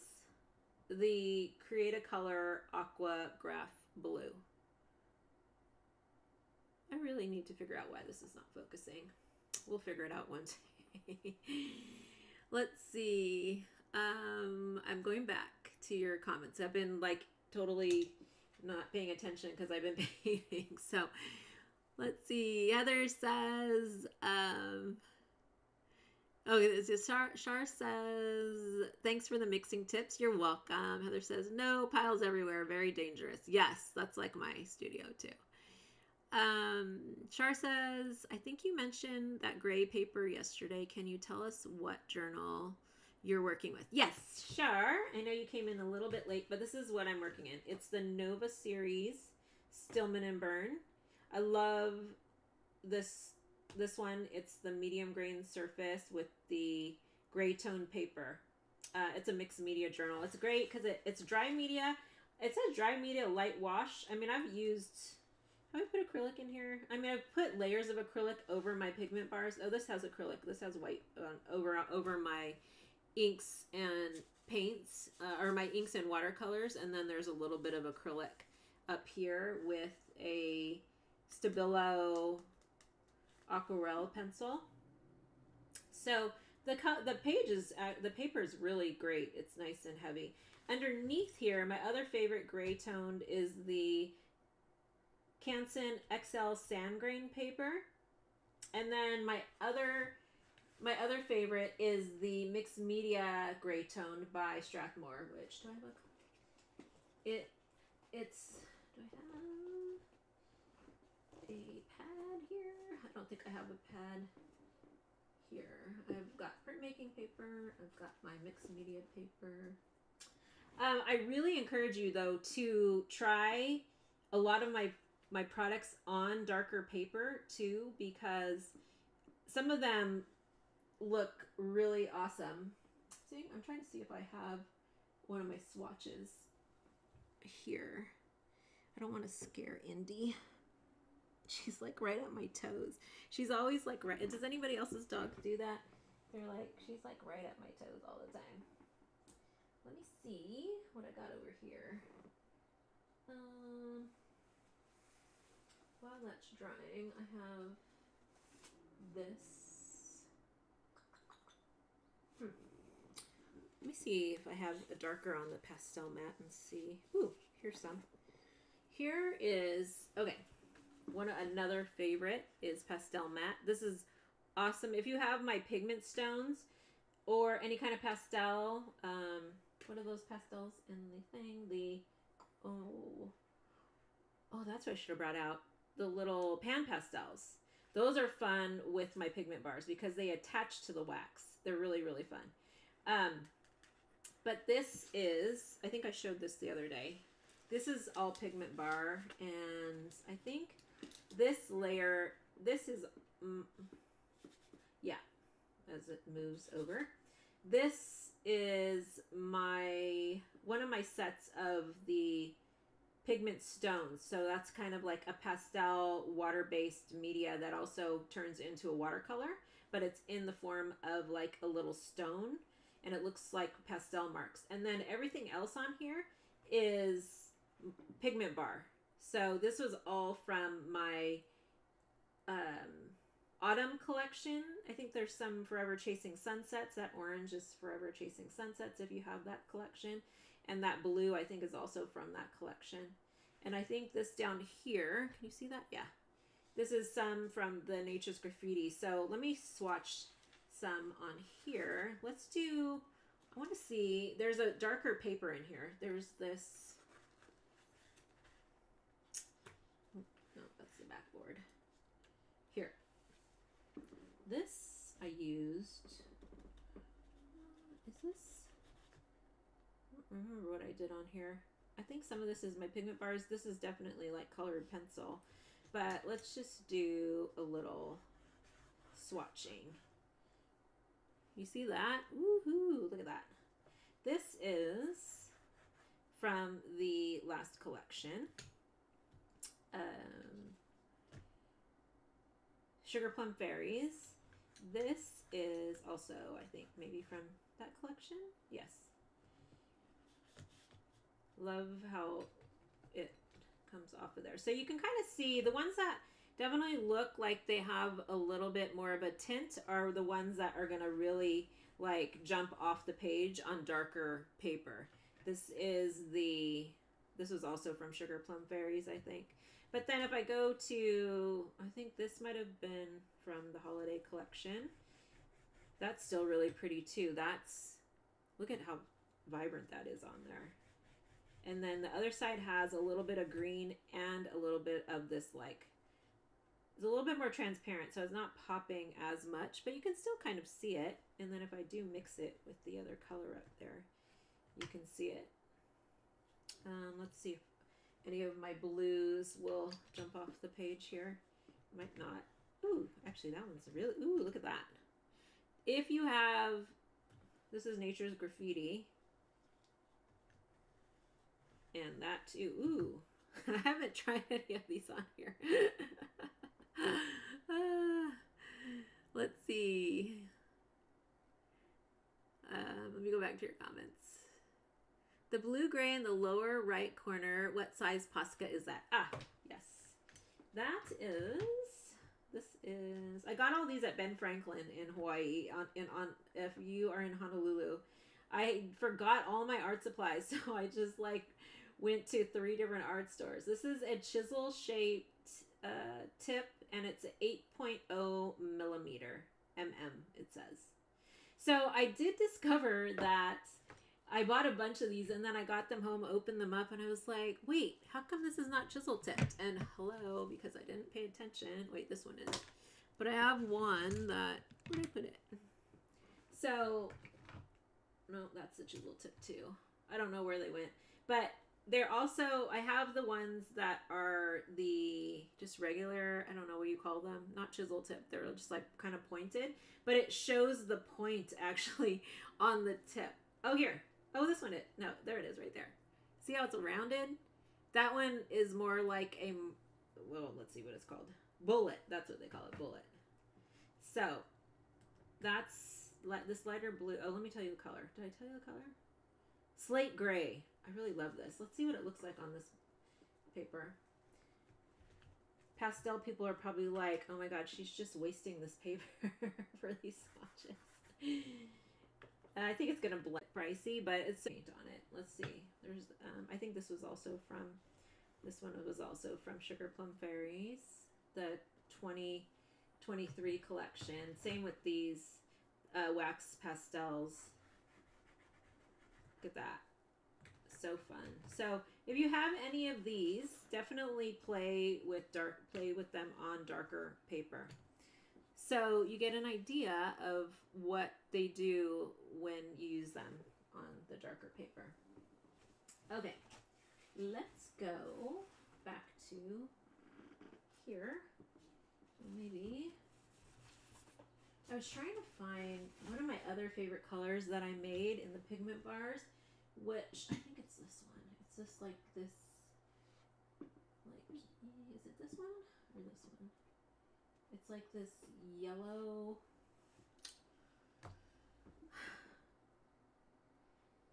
the Create a Color Aqua Graph Blue. I really need to figure out why this is not focusing. We'll figure it out one day. Let's see. I'm going back to your comments. I've been like totally not paying attention because I've been painting. So let's see. Heather says, Shar says, thanks for the mixing tips. You're welcome. Heather says, no, piles everywhere. Very dangerous. Yes, that's like my studio too. Shar says, I think you mentioned that gray paper yesterday. Can you tell us what journal you're working with? Yes, Shar. I know you came in a little bit late, but this is what I'm working in. It's the Nova series, Stillman and Burn. I love this one. It's the medium grain surface with the gray tone paper. It's a mixed media journal. It's great because it's dry media. It says dry media light wash. I mean, have I put acrylic in here? I mean, I've put layers of acrylic over my pigment bars. Oh, this has acrylic. This has white over my inks and paints, or my inks and watercolors. And then there's a little bit of acrylic up here with a Stabilo aquarelle pencil. So the paper is really great. It's nice and heavy. Underneath here, my other favorite gray toned is the Canson XL sand grain paper. And then my other favorite is the mixed media gray toned by Strathmore, which do I have it's do I have a pad here? I don't think I have a pad here. I've got printmaking paper. I've got my mixed media paper. I really encourage you though to try a lot of my products on darker paper too, because some of them look really awesome. See, I'm trying to see if I have one of my swatches here. I don't want to scare Indy. She's like right at my toes. She's always like right. Does anybody else's dog do that? They're like, she's like right at my toes all the time. Let me see what I got over here. While that's drying, I have this. Let me see if I have a darker on the pastel matte and see. Ooh, here's some. Here is, okay, another favorite is pastel matte. This is awesome. If you have my pigment stones or any kind of pastel, what are those pastels in the thing? Oh, that's what I should have brought out. The little pan pastels. Those are fun with my pigment bars because they attach to the wax. They're really, really fun. But this is, I think I showed this the other day. This is all pigment bar, and I think this layer, this is, yeah, as it moves over. This is one of my sets of the pigment stones. So that's kind of like a pastel water-based media that also turns into a watercolor, but it's in the form of like a little stone, and it looks like pastel marks. And then everything else on here is pigment bar. So this was all from my autumn collection. I think there's some Forever Chasing Sunsets. That orange is Forever Chasing Sunsets if you have that collection. And that blue I think is also from that collection. And I think this down here, can you see that? Yeah. This is some from the Nature's Graffiti. So let me swatch some on here. Let's do, I want to see, there's a darker paper in here. There's this, no, that's the backboard. Here. This I used, is this, I don't remember what I did on here. I think some of this is my pigment bars. This is definitely like colored pencil, but let's just do a little swatching. You see that? Woohoo! Look at that. This is from the last collection. Sugar Plum Fairies. This is also, I think, maybe from that collection. Yes. Love how it comes off of there. So you can kind of see the ones that definitely look like they have a little bit more of a tint are the ones that are going to really like jump off the page on darker paper. This was also from Sugar Plum Fairies, I think. But then if I go to, I think this might have been from the holiday collection. That's still really pretty too. Look at how vibrant that is on there. And then the other side has a little bit of green and a little bit of this like, it's a little bit more transparent, so it's not popping as much, but you can still kind of see it. And then if I do mix it with the other color up there, you can see it. Let's see if any of my blues will jump off the page here. Might not. Ooh, actually that one's really, ooh, look at that. If you have, this is Nature's Graffiti. And that too, ooh. I haven't tried any of these on here. Let's see. Let me go back to your comments. The blue gray in the lower right corner. What size Posca is that? Ah, yes. That is, this is, I got all these at Ben Franklin in Hawaii. If you are in Honolulu. I forgot all my art supplies, so I just like went to 3 different art stores. This is a chisel shaped tip, and it's 8.0 millimeter it says. So I did discover that I bought a bunch of these, and then I got them home, opened them up, and I was like, wait, how come this is not chisel tipped? And hello, because I didn't pay attention. Wait, this one is. But I have one that, where did I put it? So, no, that's the chisel tip too. I don't know where they went. But they're also, I have the ones that are the just regular, I don't know what you call them, not chisel tip. They're just like kind of pointed, but it shows the point actually on the tip. Oh, here. Oh, this one. No, there it is right there. See how it's rounded? That one is more like a, well, let's see what it's called. Bullet. That's what they call it, bullet. So that's this lighter blue. Oh, let me tell you the color. Did I tell you the color? Slate gray. I really love this. Let's see what it looks like on this paper. Pastel people are probably like, oh my god, she's just wasting this paper for these swatches. I think it's going to blend pricey, but it's paint on it. Let's see. There's, I think this was also from, this one was also from Sugar Plum Fairies, the 2023 collection. Same with these wax pastels. Look at that. So fun. So if you have any of these, definitely play with them on darker paper. So you get an idea of what they do when you use them on the darker paper. Okay, let's go back to here. Maybe I was trying to find one of my other favorite colors that I made in the pigment bars, which I think it's this one. It's just like this, like, is it this one or this one? It's like this yellow,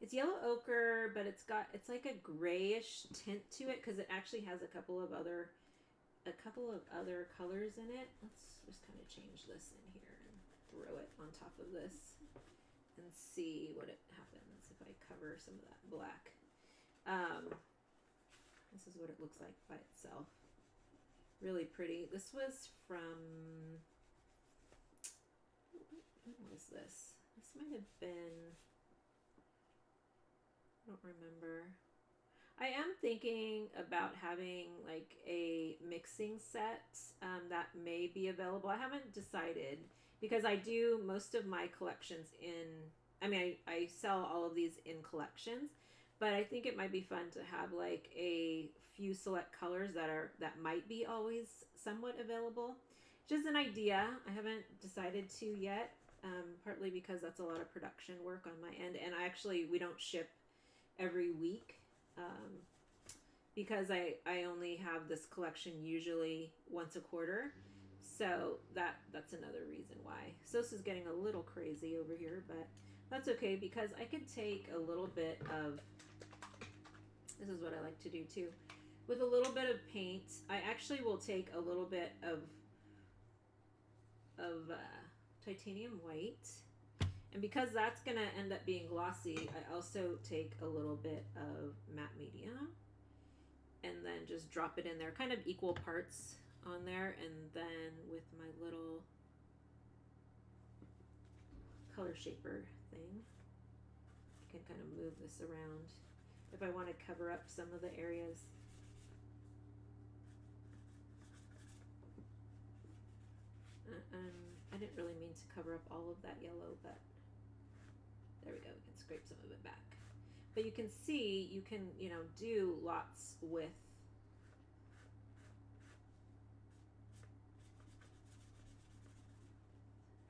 it's yellow ochre, but it's like a grayish tint to it because it actually has a couple of other colors in it. Let's just kind of change this in here and throw it on top of this and see what it happens if I cover some of that black. This is what it looks like by itself. Really pretty. This was from, when was this? This might have been, I don't remember. I am thinking about having like a mixing set that may be available. I haven't decided because I do most of my collections in, I mean, I sell all of these in collections, but I think it might be fun to have like a few select colors that might be always somewhat available. Just an idea. I haven't decided to yet, partly because that's a lot of production work on my end, and we don't ship every week. Because I only have this collection usually once a quarter. So that's another reason why. So this is getting a little crazy over here, but that's okay because I could take a little bit of, this is what I like to do too. With a little bit of paint, I actually will take a little bit of titanium white. And because that's going to end up being glossy, I also take a little bit of matte medium and then just drop it in there, kind of equal parts on there. And then with my little color shaper thing, I can kind of move this around if I want to cover up some of the areas. I didn't really mean to cover up all of that yellow, but there we go. We can scrape some of it back. But you can see, you can, do lots with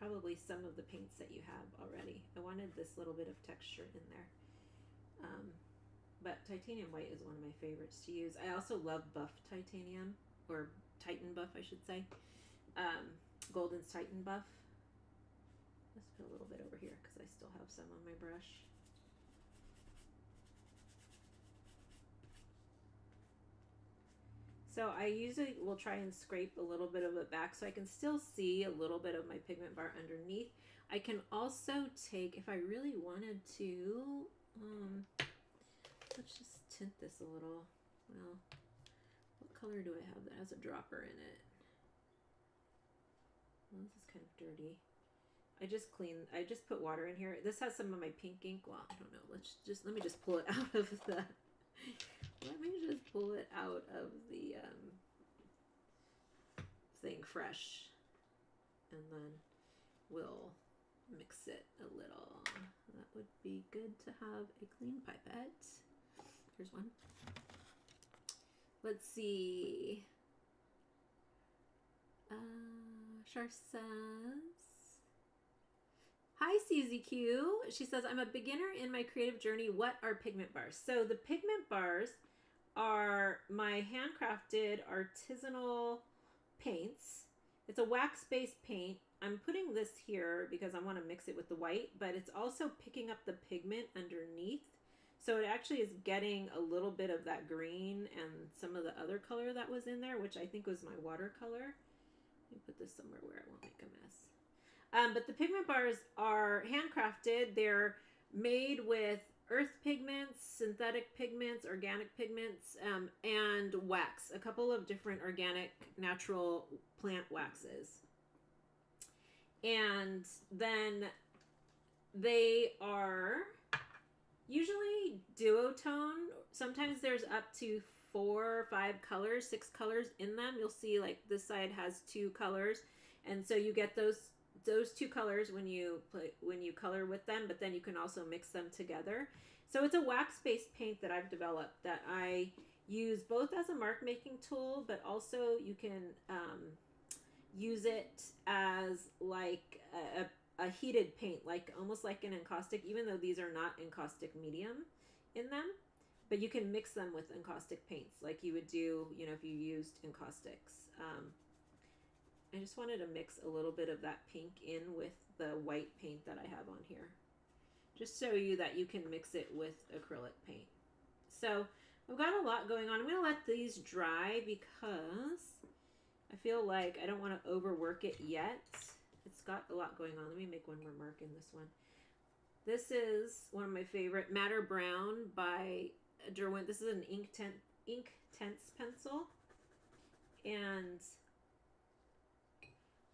probably some of the paints that you have already. I wanted this little bit of texture in there. But titanium white is one of my favorites to use. I also love buff titanium, or Titan buff, I should say. Golden's Titan buff. Let's put a little bit over here because I still have some on my brush. So I usually will try and scrape a little bit of it back so I can still see a little bit of my pigment bar underneath. I can also take, if I really wanted to, let's just tint this a little. Well, what color do I have that has a dropper in it? Well, this is kind of dirty. I just put water in here. This has some of my pink ink. Well, I don't know. Let me just pull it out of the, thing fresh. And then we'll mix it a little. That would be good to have a clean pipette. Here's one. Let's see. Char says, hi CZQ. She says, I'm a beginner in my creative journey. What are pigment bars? So the pigment bars are my handcrafted artisanal paints. It's a wax-based paint. I'm putting this here because I want to mix it with the white, but it's also picking up the pigment underneath. So it actually is getting a little bit of that green and some of the other color that was in there, which I think was my watercolor. Let me put this somewhere where it won't make a mess. But the pigment bars are handcrafted. They're made with earth pigments, synthetic pigments, organic pigments, and wax. A couple of different organic, natural plant waxes. And then they are usually duotone. Sometimes there's up to 4 or 5 colors, 6 colors in them. You'll see like this side has 2 colors, and so you get those 2 colors when you color with them, but then you can also mix them together. So it's a wax-based paint that I've developed that I use both as a mark making tool, but also you can use it as like a heated paint, like almost like an encaustic, even though these are not encaustic medium in them. But you can mix them with encaustic paints like you would do, if you used encaustics. I just wanted to mix a little bit of that pink in with the white paint that I have on here. Just show you that you can mix it with acrylic paint. So I've got a lot going on. I'm going to let these dry because I feel like I don't want to overwork it yet. It's got a lot going on. Let me make one more mark in this one. This is one of my favorite, Matter Brown by Derwent. This is an ink tense pencil, and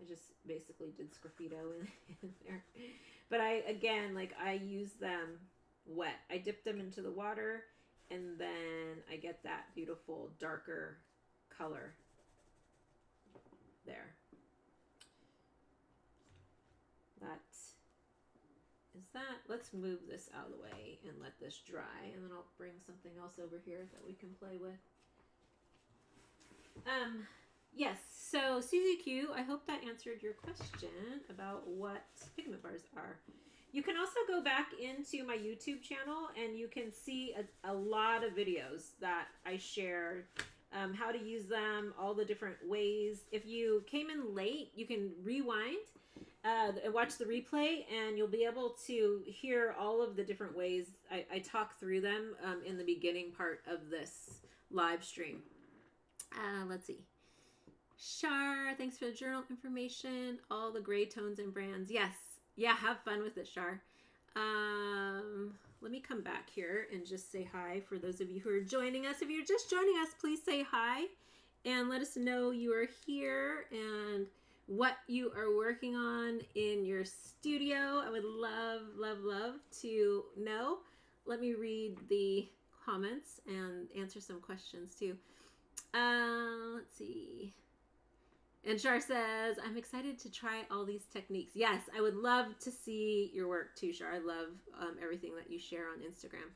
I just basically did sgraffito in there. But I use them wet. I dip them into the water and then I get that beautiful darker color there. That is that. Let's move this out of the way and let this dry, and then I'll bring something else over here that we can play with. Yes, so Susie Q, I hope that answered your question about what pigment bars are. You can also go back into my YouTube channel and you can see a lot of videos that I shared, how to use them, all the different ways. If you came in late, you can rewind and watch the replay, and you'll be able to hear all of the different ways. I talk through them in the beginning part of this live stream. Let's see. Shar, thanks for the journal information. All the gray tones and brands. Yes. Yeah, have fun with it, Shar. Let me come back here and just say hi for those of you who are joining us. If you're just joining us, please say hi and let us know you are here and what you are working on in your studio. I would love, love, love to know. Let me read the comments and answer some questions too. Let's see. And Shar says, I'm excited to try all these techniques. Yes, I would love to see your work too, Shar. I love everything that you share on Instagram.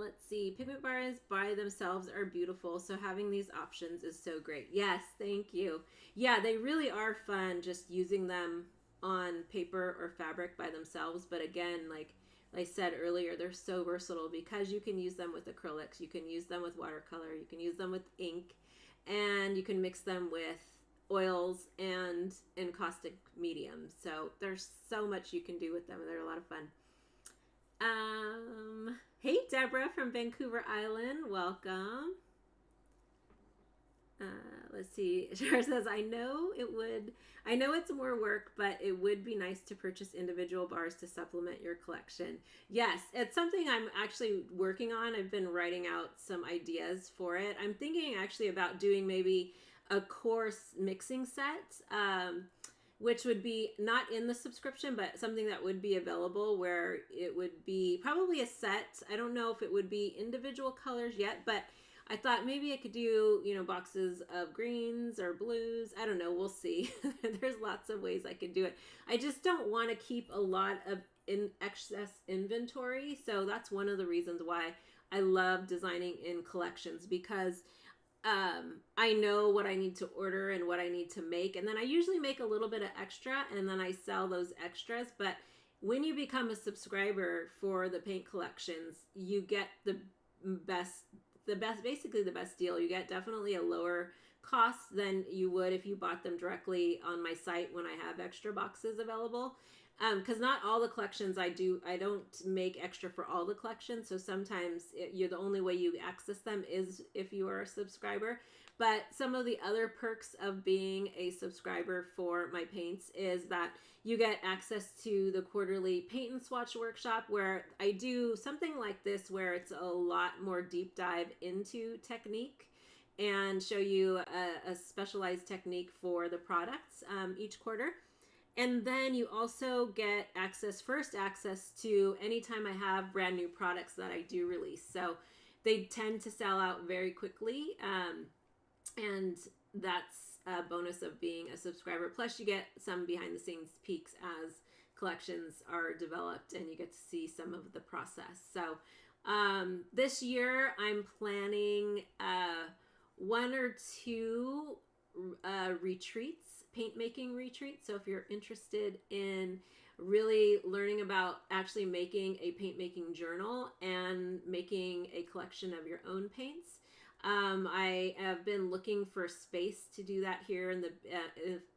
Let's see. Pigment bars by themselves are beautiful, so having these options is so great. Yes, thank you. Yeah, they really are fun just using them on paper or fabric by themselves. But again, like I said earlier, they're so versatile because you can use them with acrylics, you can use them with watercolor, you can use them with ink, and you can mix them with oils and encaustic mediums. So there's so much you can do with them, and they're a lot of fun. Hey Deborah from Vancouver Island, welcome. Let's see. Shar says, I know it's more work, but it would be nice to purchase individual bars to supplement your collection. Yes, it's something I'm actually working on. I've been writing out some ideas for it. I'm thinking actually about doing maybe a course mixing set, which would be not in the subscription, but something that would be available where it would be probably a set. I don't know if it would be individual colors yet, but I thought maybe I could do, boxes of greens or blues. I don't know. We'll see. There's lots of ways I could do it. I just don't want to keep a lot of excess inventory. So that's one of the reasons why I love designing in collections, because I know what I need to order and what I need to make. And then I usually make a little bit of extra and then I sell those extras. But when you become a subscriber for the paint collections, you get basically the best deal. You get definitely a lower cost than you would if you bought them directly on my site when I have extra boxes available. Because not all the collections I don't make extra for all the collections. So sometimes you're the only way you access them is if you are a subscriber. But some of the other perks of being a subscriber for my paints is that you get access to the quarterly paint and swatch workshop, where I do something like this, where it's a lot more deep dive into technique and show you a specialized technique for the products each quarter. And then you also get first access to anytime I have brand new products that I do release. So they tend to sell out very quickly. And that's a bonus of being a subscriber. Plus you get some behind the scenes peeks as collections are developed and you get to see some of the process. So this year I'm planning 1 or 2 retreats, paint making retreats. So if you're interested in really learning about actually making a paint making journal and making a collection of your own paints, I have been looking for space to do that here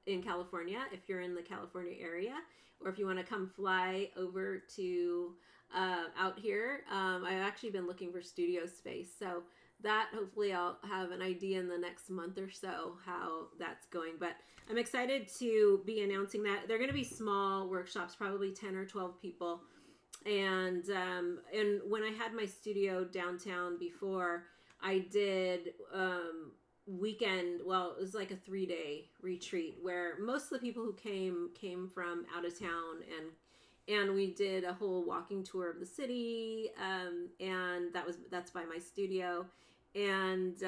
in California, if you're in the California area, or if you want to come fly over to out here. I've actually been looking for studio space. So that hopefully I'll have an idea in the next month or so how that's going. But I'm excited to be announcing that. They're going to be small workshops, probably 10 or 12 people. And when I had my studio downtown before, I did weekend, well, it was like a 3-day retreat where most of the people who came from out of town, and we did a whole walking tour of the city, and that's by my studio, and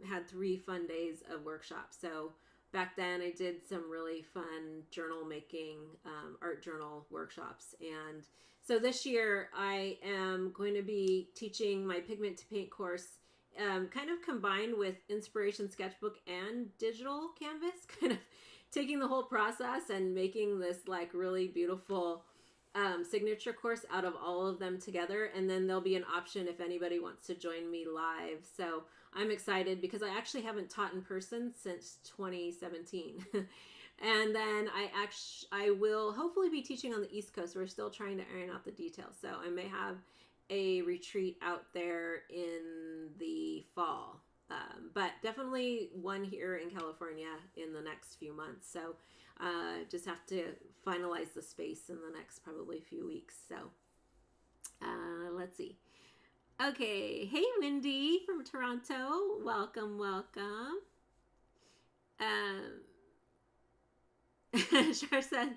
had 3 fun days of workshops. So back then I did some really fun journal making, art journal workshops. And so this year I am going to be teaching my Pigment to Paint course, kind of combined with Inspiration Sketchbook and digital canvas, kind of taking the whole process and making this like really beautiful signature course out of all of them together. And then there'll be an option if anybody wants to join me live. So I'm excited because I actually haven't taught in person since 2017. And then I will hopefully be teaching on the East Coast. We're still trying to iron out the details. So I may have a retreat out there in the fall. But definitely one here in California in the next few months. So just have to finalize the space in the next probably few weeks. So let's see. Okay. Hey, Wendy from Toronto. Welcome, welcome. Char said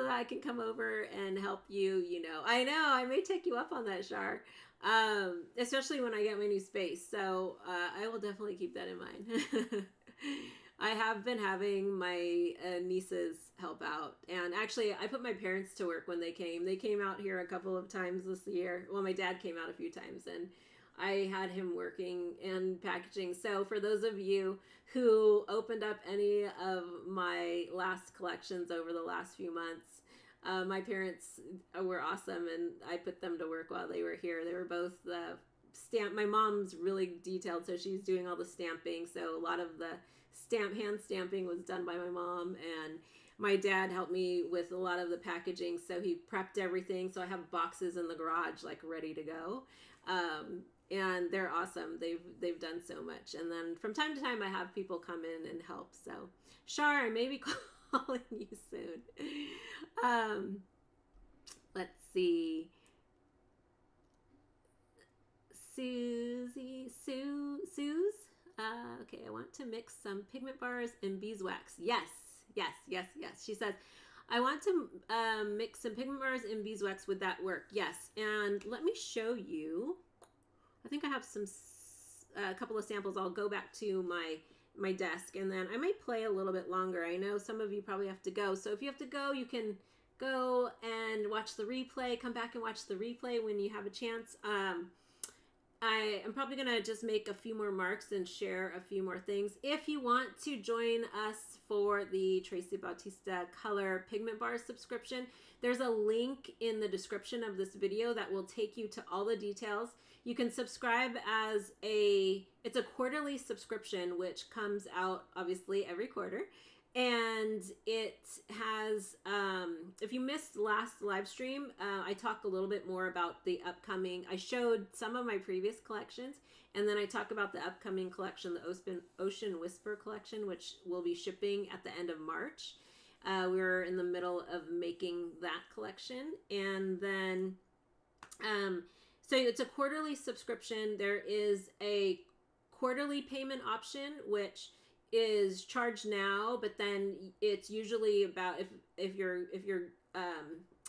I can come over and help you, you know. I know, I may take you up on that, Char. Especially when I get my new space. So I will definitely keep that in mind. I have been having my nieces help out. And actually, I put my parents to work when they came. They came out here a couple of times this year. Well, my dad came out a few times, and I had him working and packaging. So for those of you who opened up any of my last collections over the last few months, my parents were awesome, and I put them to work while they were here. They were both my mom's really detailed, so she's doing all the stamping. So a lot of the hand stamping was done by my mom, and my dad helped me with a lot of the packaging. So he prepped everything. So I have boxes in the garage like ready to go. And they're awesome. They've done so much. And then from time to time, I have people come in and help. So, Shar, I may be calling you soon. Let's see. Suze. Okay, I want to mix some pigment bars and beeswax. Yes. She says, I want to mix some pigment bars and beeswax. Would that work? Yes. And let me show you. I think I have a couple of samples. I'll go back to my desk, and then I might play a little bit longer. I know some of you probably have to go. So if you have to go, you can go and watch the replay. Come back and watch the replay when you have a chance. I am probably going to just make a few more marks and share a few more things. If you want to join us for the Traci Bautista Color Pigment Bar subscription, there's a link in the description of this video that will take you to all the details. You can subscribe as it's a quarterly subscription, which comes out obviously every quarter. And it has, if you missed last live stream, I talk a little bit more about the upcoming, I showed some of my previous collections, and then I talk about the upcoming collection, the Ocean Whisper collection, which will be shipping at the end of March. We're in the middle of making that collection. And then, so it's a quarterly subscription. There is a quarterly payment option, which is charged now, but then it's usually about, if you're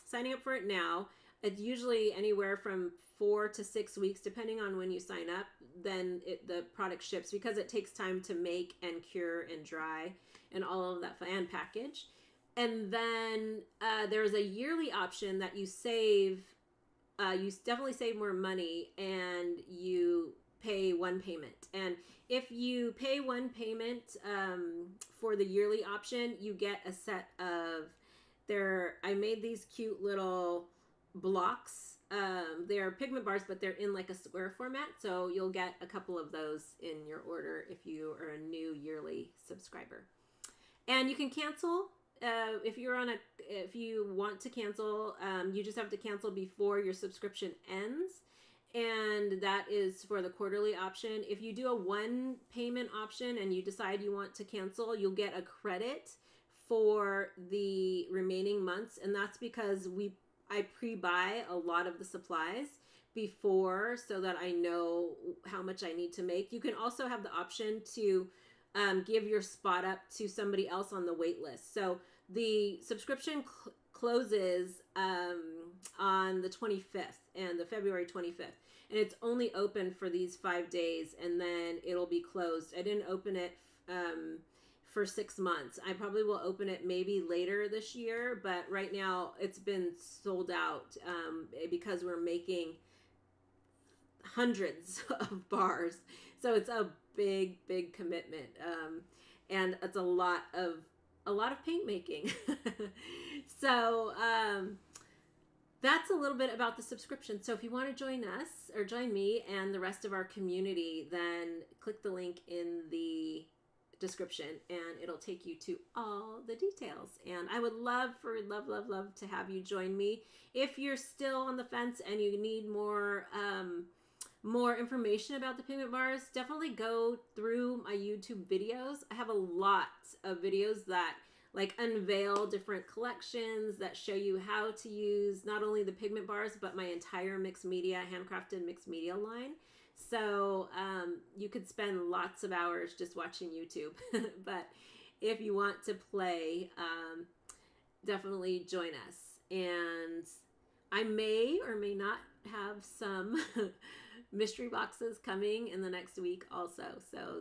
signing up for it now, it's usually anywhere from 4 to 6 weeks, depending on when you sign up. Then the product ships, because it takes time to make and cure and dry and all of that, and package. And then there's a yearly option that you save. You definitely save more money, and you pay one payment. And if you pay one payment for the yearly option, you get a set of I made these cute little blocks. They're pigment bars, but they're in like a square format. So you'll get a couple of those in your order if you are a new yearly subscriber. And you can cancel if you want to cancel. You just have to cancel before your subscription ends. And that is for the quarterly option. If you do a one payment option and you decide you want to cancel, you'll get a credit for the remaining months. And that's because I pre-buy a lot of the supplies before, so that I know how much I need to make. You can also have the option to give your spot up to somebody else on the wait list. So the subscription closes on the 25th and the February 25th. And it's only open for these 5 days, and then it'll be closed. I didn't open it for 6 months. I probably will open it maybe later this year, but right now it's been sold out because we're making hundreds of bars. So it's a big, big commitment. And it's a lot of paint making. So that's a little bit about the subscription. So if you want to join us or join me and the rest of our community, then click the link in the description and it'll take you to all the details. And I would love to have you join me. If you're still on the fence and you need more information about the pigment bars, definitely go through my YouTube videos. I have a lot of videos that like unveil different collections, that show you how to use not only the pigment bars, but my entire mixed media, handcrafted mixed media line. So you could spend lots of hours just watching YouTube. But if you want to play, definitely join us. And I may or may not have some mystery boxes coming in the next week also. So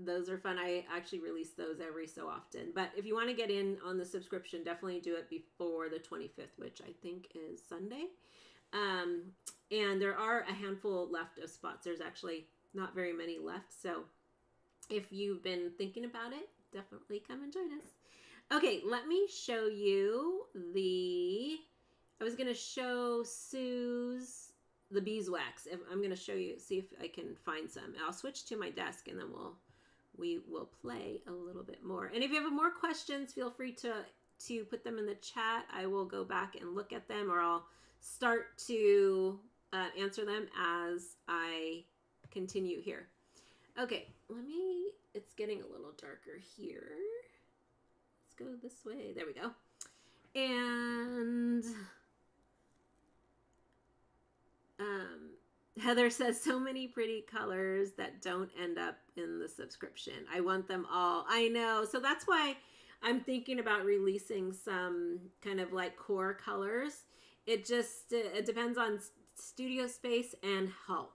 those are fun. I actually release those every so often. But if you want to get in on the subscription, definitely do it before the 25th, which I think is Sunday. And there are a handful left of spots. There's actually not very many left. So if you've been thinking about it, definitely come and join us. Okay, let me show you I was going to show Sue's the beeswax. I'm going to show you, see if I can find some. I'll switch to my desk and then we will play a little bit more. And if you have more questions, feel free to put them in the chat. I will go back and look at them, or I'll start to answer them as I continue here. Okay, it's getting a little darker here. Let's go this way. There we go. And Heather says, so many pretty colors that don't end up in the subscription. I want them all. I know. So that's why I'm thinking about releasing some kind of like core colors. It depends on studio space and help.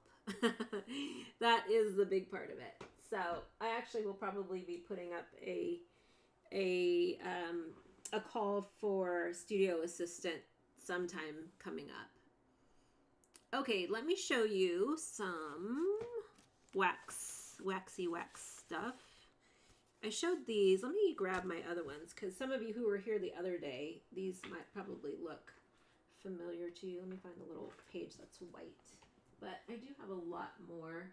That is the big part of it. So I actually will probably be putting up a call for studio assistant sometime coming up. Okay, let me show you some waxy wax stuff. I showed these. Let me grab my other ones because some of you who were here the other day, these might probably look familiar to you. Let me find a little page that's white. But I do have a lot more.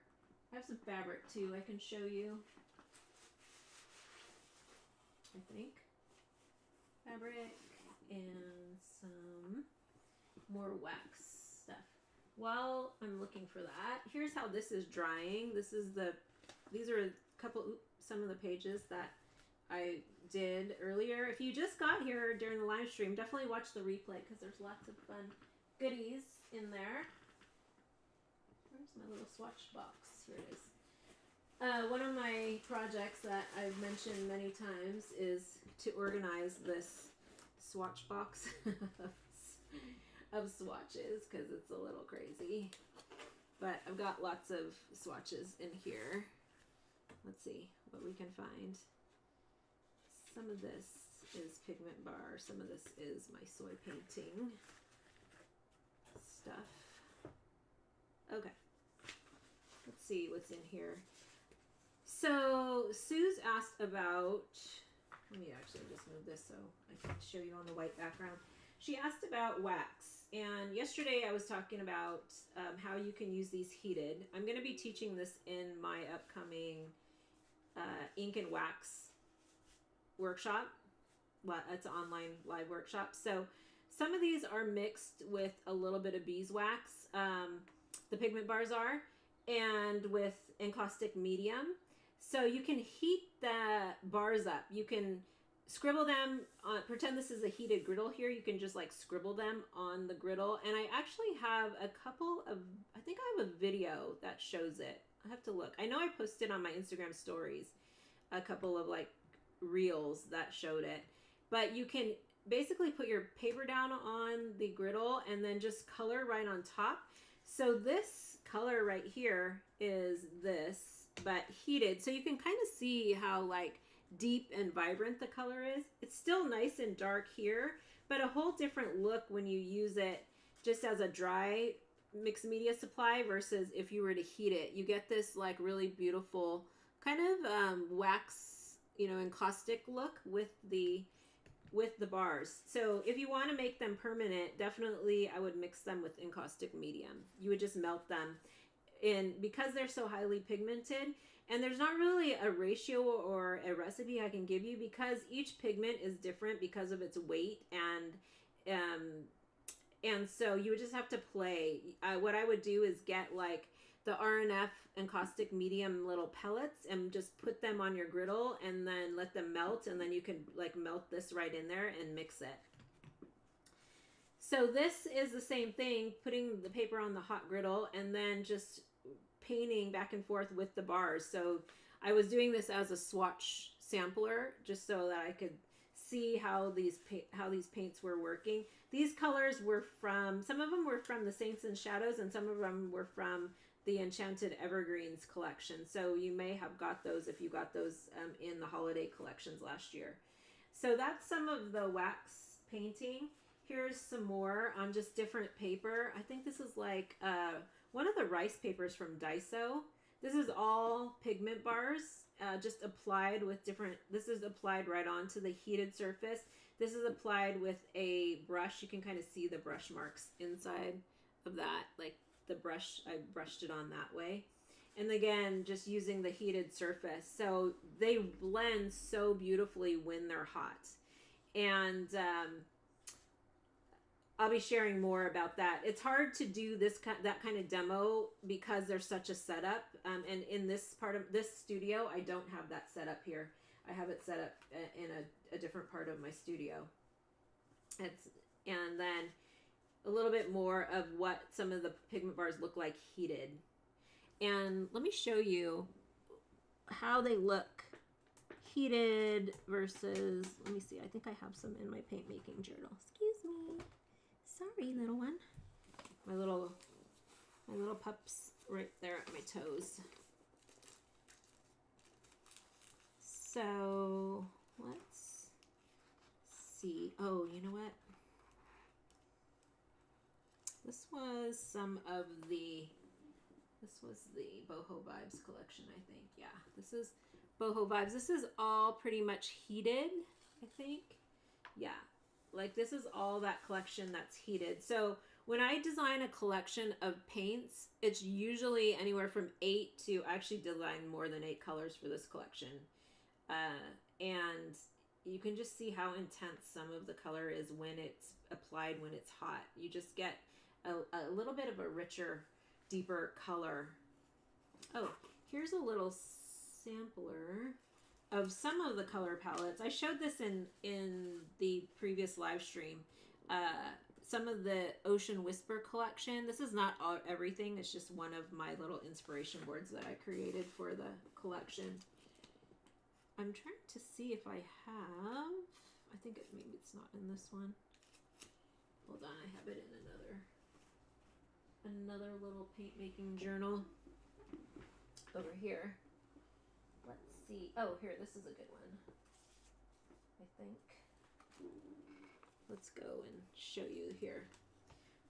I have some fabric too I can show you. I think. Fabric and some more wax stuff. While I'm looking for that, here's how this is drying. These are some of the pages that I did earlier. If you just got here during the live stream, definitely watch the replay because there's lots of fun goodies in there. Where's my little swatch box? Here it is. One of my projects that I've mentioned many times is to organize this swatch box of swatches because it's a little crazy. But I've got lots of swatches in here. Let's see what we can find. Some of this is pigment bar. Some of this is my soy painting stuff. Okay. Let's see what's in here. So Sue's asked about, let me actually just move this so I can show you on the white background. She asked about wax. And yesterday I was talking about how you can use these heated. I'm going to be teaching this in my upcoming ink and wax workshop. Well, it's an online live workshop. So some of these are mixed with a little bit of beeswax. The pigment bars are, and with encaustic medium. So you can heat the bars up. You can scribble them on, pretend this is a heated griddle here. You can just like scribble them on the griddle. And I actually have a couple of, I think I have a video that shows it. I have to look. I know I posted on my Instagram stories a couple of like reels that showed it. But you can basically put your paper down on the griddle and then just color right on top. So this color right here is this, but heated. So you can kind of see how like deep and vibrant the color is. It's still nice and dark here, but a whole different look when you use it just as a dry mixed media supply versus if you were to heat it. You get this like really beautiful kind of wax, you know, encaustic look with the bars. So if you want to make them permanent, definitely I would mix them with encaustic medium. You would just melt them in, because they're so highly pigmented. And there's not really a ratio or a recipe I can give you because each pigment is different because of its weight, and so you would just have to play. What I would do is get like the RNF encaustic medium little pellets and just put them on your griddle and then let them melt, and then you can like melt this right in there and mix it. So this is the same thing, putting the paper on the hot griddle and then just painting back and forth with the bars. So I was doing this as a swatch sampler just so that I could see how these paints were working. These colors were from, some of them were from the Saints and Shadows, and some of them were from the Enchanted Evergreens collection. So you may have got those if you got those in the holiday collections last year. So that's some of the wax painting. Here's some more on just different paper. I think this is like one of the rice papers from Daiso. This is all pigment bars, just applied with different, this is applied right onto the heated surface. This is applied with a brush. You can kind of see the brush marks inside of that, like the brush, I brushed it on that way. And again, just using the heated surface. So they blend so beautifully when they're hot. And I'll be sharing more about that. It's hard to do that kind of demo because there's such a setup. And in this part of this studio, I don't have that set up here. I have it set up in a different part of my studio. And then a little bit more of what some of the pigment bars look like heated. And let me show you how they look heated versus, let me see, I think I have some in my paint making journal. Excuse me. Sorry, little one. My little pups right there at my toes. So let's see. Oh, you know what? This was the Boho Vibes collection, I think. Yeah, this is Boho Vibes. This is all pretty much heated, I think. Yeah, like this is all that collection that's heated. So when I design a collection of paints, it's usually anywhere from 8 to, I actually designed more than 8 colors for this collection. And you can just see how intense some of the color is when it's applied, when it's hot. You just get a little bit of a richer, deeper color. Oh, here's a little sampler of some of the color palettes. I showed this in the previous live stream. Some of the Ocean Whisper collection. This is not everything. It's just one of my little inspiration boards that I created for the collection. I'm trying to see if I have, I think maybe it's not in this one. Hold on, I have it in another little paint making journal over here. Let's see. Oh, here, this is a good one, I think. Let's go and show you here.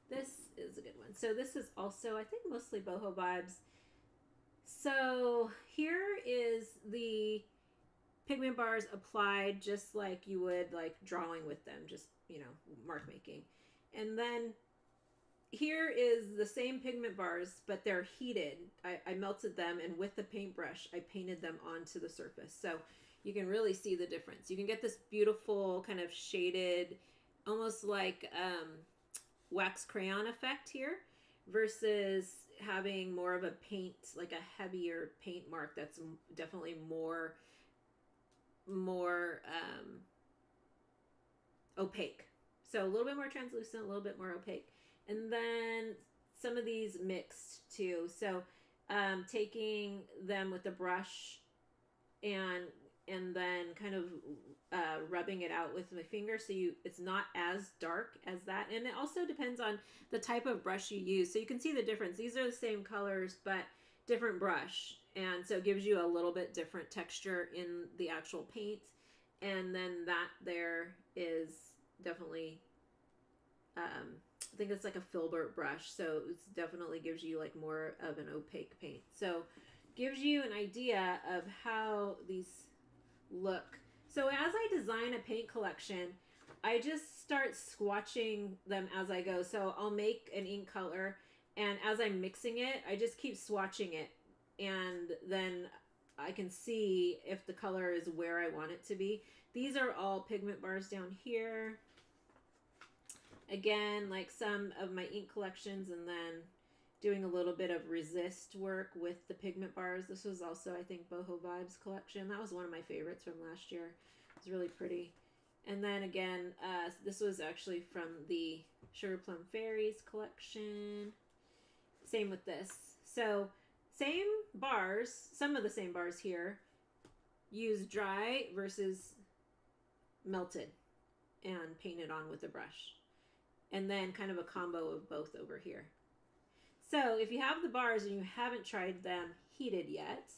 This is a good one. So this is also, I think, mostly Boho Vibes. So here is the pigment bars applied just like you would like drawing with them, just, you know, mark making. And then here is the same pigment bars, but they're heated. I melted them, and with the paintbrush, I painted them onto the surface. So you can really see the difference. You can get this beautiful kind of shaded, almost like wax crayon effect here versus having more of a paint, like a heavier paint mark that's definitely more opaque. So a little bit more translucent, a little bit more opaque. And then some of these mixed too. So taking them with the brush and and then kind of rubbing it out with my finger so it's not as dark as that. And it also depends on the type of brush you use. So you can see the difference. These are the same colors, but different brush. And so it gives you a little bit different texture in the actual paint. And then that there is definitely, I think it's like a filbert brush. So it definitely gives you like more of an opaque paint. So gives you an idea of how these look. So as I design a paint collection, I just start swatching them as I go. So I'll make an ink color, and as I'm mixing it, I just keep swatching it. And then I can see if the color is where I want it to be. These are all pigment bars down here. Again, like some of my ink collections, and then doing a little bit of resist work with the pigment bars. This was also, I think, Boho Vibes collection. That was one of my favorites from last year. It was really pretty. And then again, this was actually from the Sugar Plum Fairies collection. Same with this. So same bars, some of the same bars here, use dry versus melted and painted on with a brush. And then kind of a combo of both over here. So if you have the bars and you haven't tried them heated yet,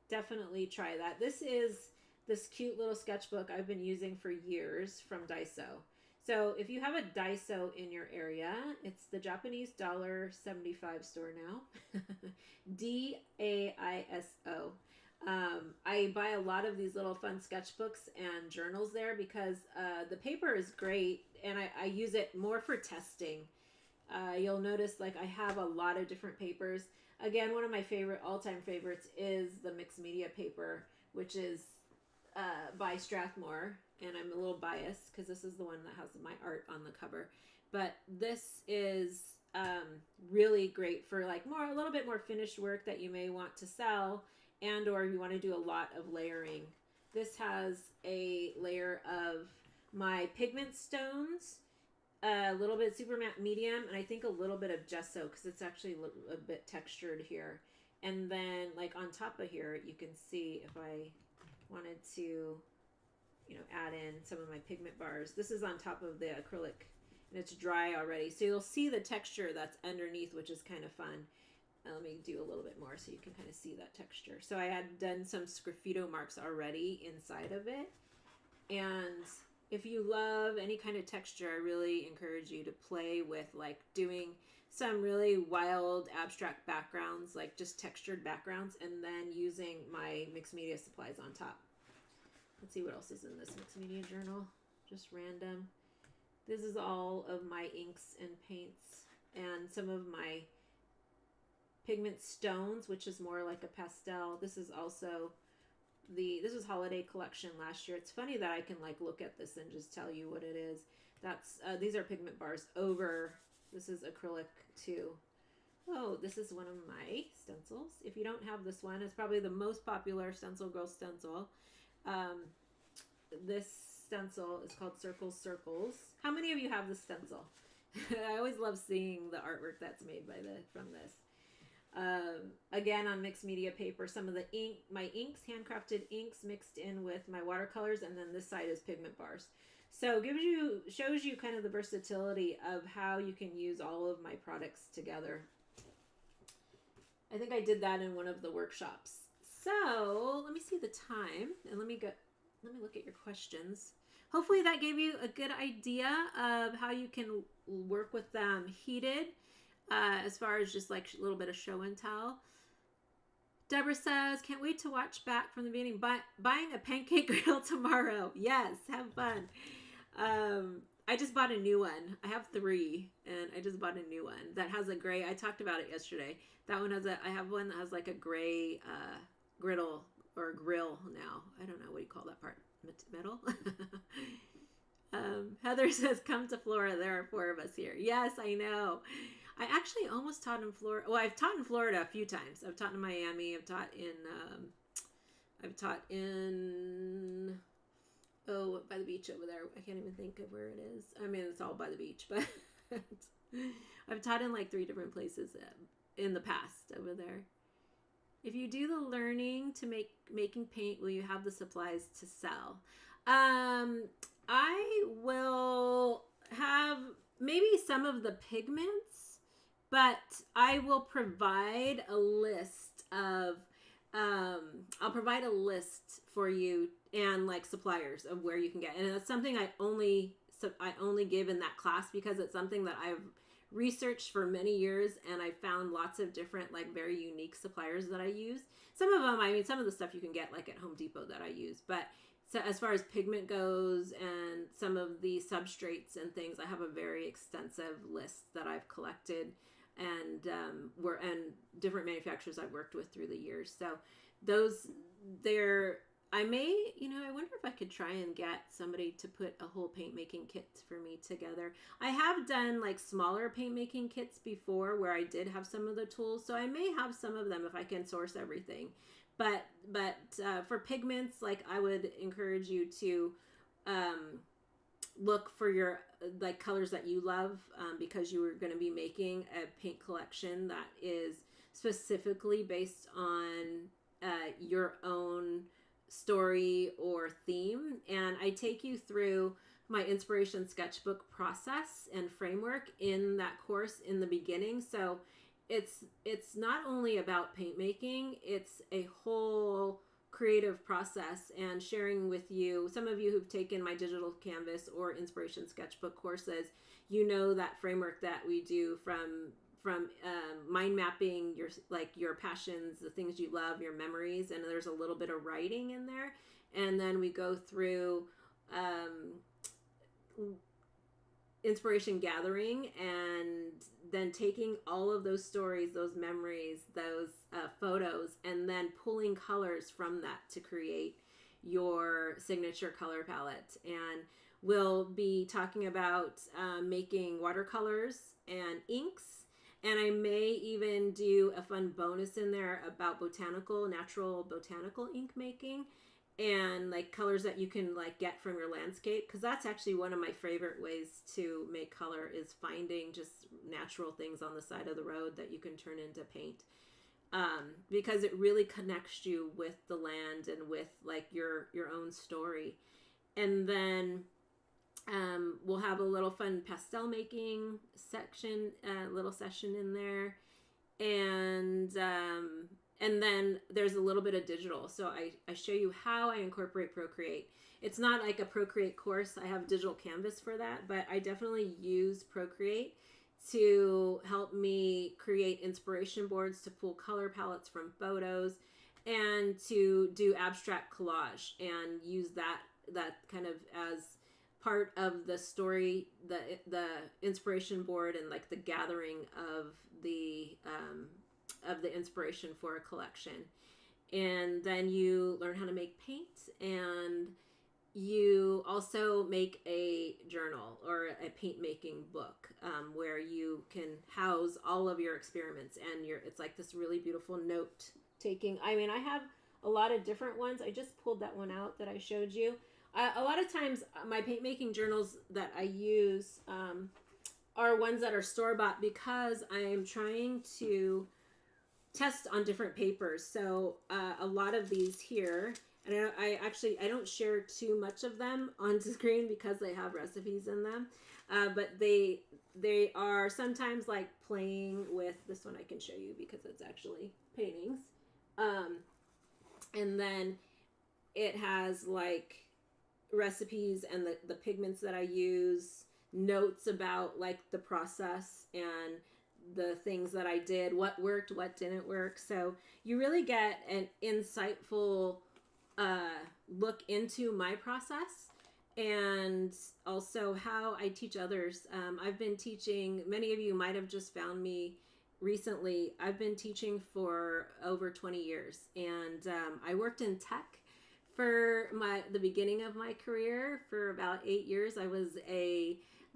definitely try that. This is this cute little sketchbook I've been using for years from Daiso. So if you have a Daiso in your area, it's the Japanese $1.75 store now. D-A-I-S-O. I buy a lot of these little fun sketchbooks and journals there because the paper is great, and I use it more for testing. You'll notice like I have a lot of different papers. Again, one of my favorite, all-time favorites is the mixed media paper, which is by Strathmore. And I'm a little biased because this is the one that has my art on the cover. But this is really great for like a little bit more finished work that you may want to sell, and or you want to do a lot of layering. This has a layer of my pigment stones, a little bit super matte medium, and I think a little bit of gesso because it's actually a bit textured here. And then like on top of here, you can see if I wanted to, add in some of my pigment bars. This is on top of the acrylic, and it's dry already. So you'll see the texture that's underneath, which is kind of fun. Let me do a little bit more so you can kind of see that texture. So I had done some sgraffito marks already inside of it. And if you love any kind of texture, I really encourage you to play with like doing some really wild abstract backgrounds, like just textured backgrounds, and then using my mixed media supplies on top. Let's see what else is in this mixed media journal. Just random. This is all of my inks and paints and some of my pigment stones, which is more like a pastel. This is also this was holiday collection last year. It's funny that I can like look at this and just tell you what it is. That's these are pigment bars over. This is acrylic too. Oh, this is one of my stencils. If you don't have this one, it's probably the most popular Stencil Girl stencil. This stencil is called Circles Circles. How many of you have this stencil? I always love seeing the artwork that's made from this. Again, on mixed media paper, some of the ink, my inks, handcrafted inks mixed in with my watercolors, and then this side is pigment bars. So shows you kind of the versatility of how you can use all of my products together. I think I did that in one of the workshops. So let me see the time, and let me look at your questions. Hopefully that gave you a good idea of how you can work with them heated. As far as just like a little bit of show and tell. Deborah says, can't wait to watch back from the beginning. Buying a pancake grill tomorrow. Yes, have fun. I just bought a new one. I have 3, and I just bought a new one that has a gray. I talked about it yesterday. That one has I have one that has like a gray griddle or grill now. I don't know, what do you call that part? Metal? Heather says, come to Florida. There are 4 of us here. Yes, I know. I actually almost taught in Florida. Well, I've taught in Florida a few times. I've taught in Miami. I've taught in, by the beach over there. I can't even think of where it is. I mean, it's all by the beach, but I've taught in like 3 different places in the past over there. If you do the learning to making paint, will you have the supplies to sell? I will have maybe some of the pigments, but I will provide a list of I'll provide a list for you and like suppliers of where you can get. And it's something I only give in that class because it's something that I've researched for many years, and I found lots of different like very unique suppliers that I use. Some of them, I mean, some of the stuff you can get like at Home Depot that I use, but so as far as pigment goes and some of the substrates and things, I have a very extensive list that I've collected and different manufacturers I've worked with through the years. So those I may, I wonder if I could try and get somebody to put a whole paint making kit for me together. I have done like smaller paint making kits before where I did have some of the tools, so I may have some of them if I can source everything. But for pigments, like I would encourage you to look for your like colors that you love, because you are going to be making a paint collection that is specifically based on your own story or theme. And I take you through my inspiration sketchbook process and framework in that course in the beginning. So it's not only about paint making, it's a whole creative process, and sharing with you, some of you who've taken my digital canvas or inspiration sketchbook courses, that framework that we do from mind mapping your passions, the things you love, your memories, and there's a little bit of writing in there, and then we go through inspiration gathering, and then taking all of those stories, those memories, those photos, and then pulling colors from that to create your signature color palette. And we'll be talking about making watercolors and inks, and I may even do a fun bonus in there about natural botanical ink making, and like colors that you can like get from your landscape, because that's actually one of my favorite ways to make color, is finding just natural things on the side of the road that you can turn into paint, because it really connects you with the land and with like your own story. And then we'll have a little fun pastel making section, little session in there, and then there's a little bit of digital. So I show you how I incorporate Procreate. It's not like a Procreate course. I have digital canvas for that, but I definitely use Procreate to help me create inspiration boards, to pull color palettes from photos, and to do abstract collage and use that kind of as part of the story, the inspiration board, and like the gathering of the inspiration for a collection. And then you learn how to make paint, and you also make a journal or a paint making book, where you can house all of your experiments, and it's like this really beautiful note taking. I mean, I have a lot of different ones. I just pulled that one out that I showed you. A lot of times my paint making journals that I use are ones that are store-bought, because I am trying to test on different papers. So a lot of these here, and I don't share too much of them on screen because they have recipes in them, but they are sometimes like playing with this one. I can show you because it's actually paintings, and then it has like recipes and the pigments that I use, notes about like the process and the things that I did, what worked, what didn't work. So you really get an insightful look into my process, and also how I teach others. I've been teaching, many of you might have just found me recently. I've been teaching for over 20 years, and I worked in tech for the beginning of my career. For about 8 years,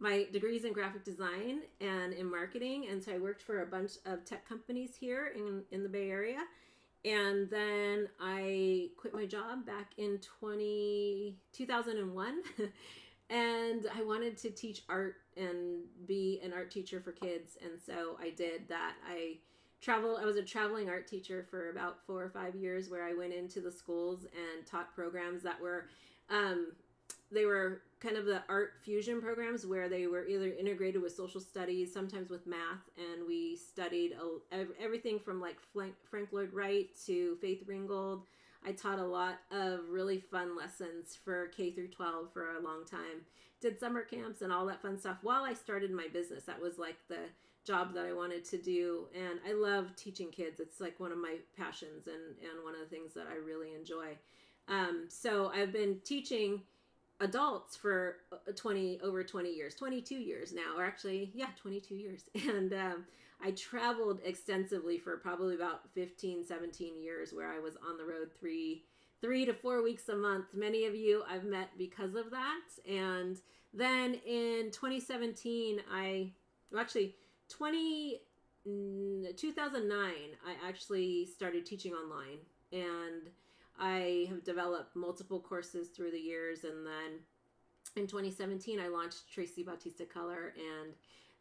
my degree's in graphic design and in marketing, and so I worked for a bunch of tech companies here in the Bay Area. And then I quit my job back in 2001 and I wanted to teach art and be an art teacher for kids, and so I did that. I I was a traveling art teacher for about 4 or 5 years, where I went into the schools and taught programs that were, they were kind of the art fusion programs where they were either integrated with social studies, sometimes with math, and we studied everything from like Frank Lloyd Wright to Faith Ringgold. I taught a lot of really fun lessons for K through 12 for a long time. Did summer camps and all that fun stuff while I started my business. That was like the job that I wanted to do, and I love teaching kids. It's like one of my passions and one of the things that I really enjoy. So I've been teaching adults for over 20 years, 22 years now, or actually, yeah, 22 years. And I traveled extensively for probably about 15, 17 years, where I was on the road 3 to 4 weeks a month. Many of you I've met because of that. And then in 2017, 2009, I actually started teaching online, and I have developed multiple courses through the years. And then in 2017, I launched Traci Bautista Color, and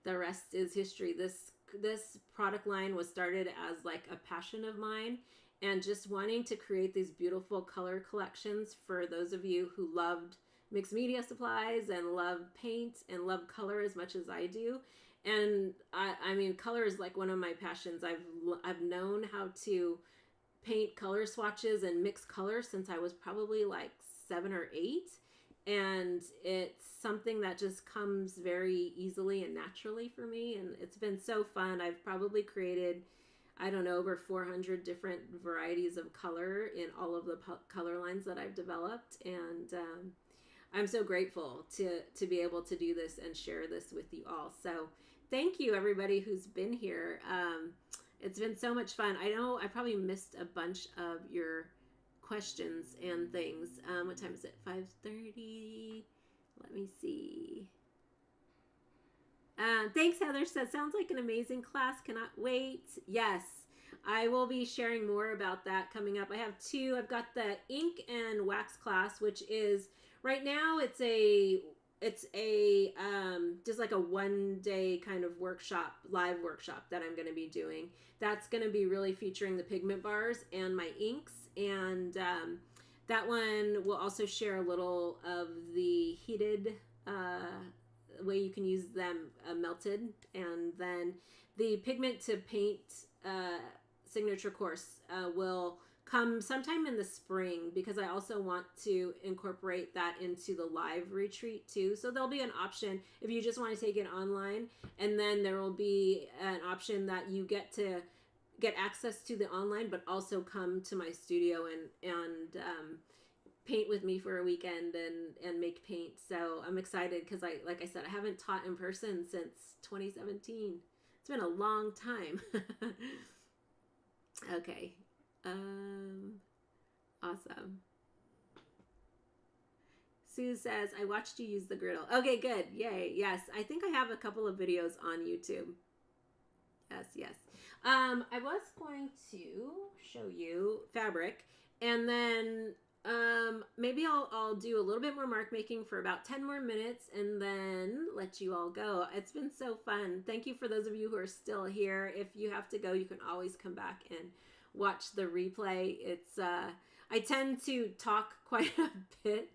the rest is history. This product line was started as like a passion of mine, and just wanting to create these beautiful color collections for those of you who loved mixed media supplies and love paint and love color as much as I do. And I mean, color is like one of my passions. I've known how to paint color swatches and mix colors since I was probably like 7 or 8. And it's something that just comes very easily and naturally for me. And it's been so fun. I've probably created, I don't know, over 400 different varieties of color in all of the color lines that I've developed. And I'm so grateful to be able to do this and share this with you all. So thank you, everybody who's been here. It's been so much fun. I know I probably missed a bunch of your questions and things. What time is it? 5:30. Let me see. Thanks, Heather. Says, sounds like an amazing class. Cannot wait. Yes, I will be sharing more about that coming up. I have 2. I've got the ink and wax class, which is right now it's a just like a 1-day kind of workshop, live workshop that I'm going to be doing. That's going to be really featuring the pigment bars and my inks. And that one will also share a little of the heated way you can use them melted. And then the pigment to paint signature course will come sometime in the spring, because I also want to incorporate that into the live retreat too. So there'll be an option if you just want to take it online, and then there will be an option that you get to get access to the online, but also come to my studio and paint with me for a weekend and make paint. So I'm excited because like I said, I haven't taught in person since 2017. It's been a long time. Okay. Awesome. Sue says, I watched you use the griddle. Okay, good. Yay. Yes. I think I have a couple of videos on YouTube. Yes. I was going to show you fabric, and then maybe I'll do a little bit more mark making for about 10 more minutes and then let you all go. It's been so fun. Thank you for those of you who are still here. If you have to go, you can always come back and watch the replay. It's I tend to talk quite a bit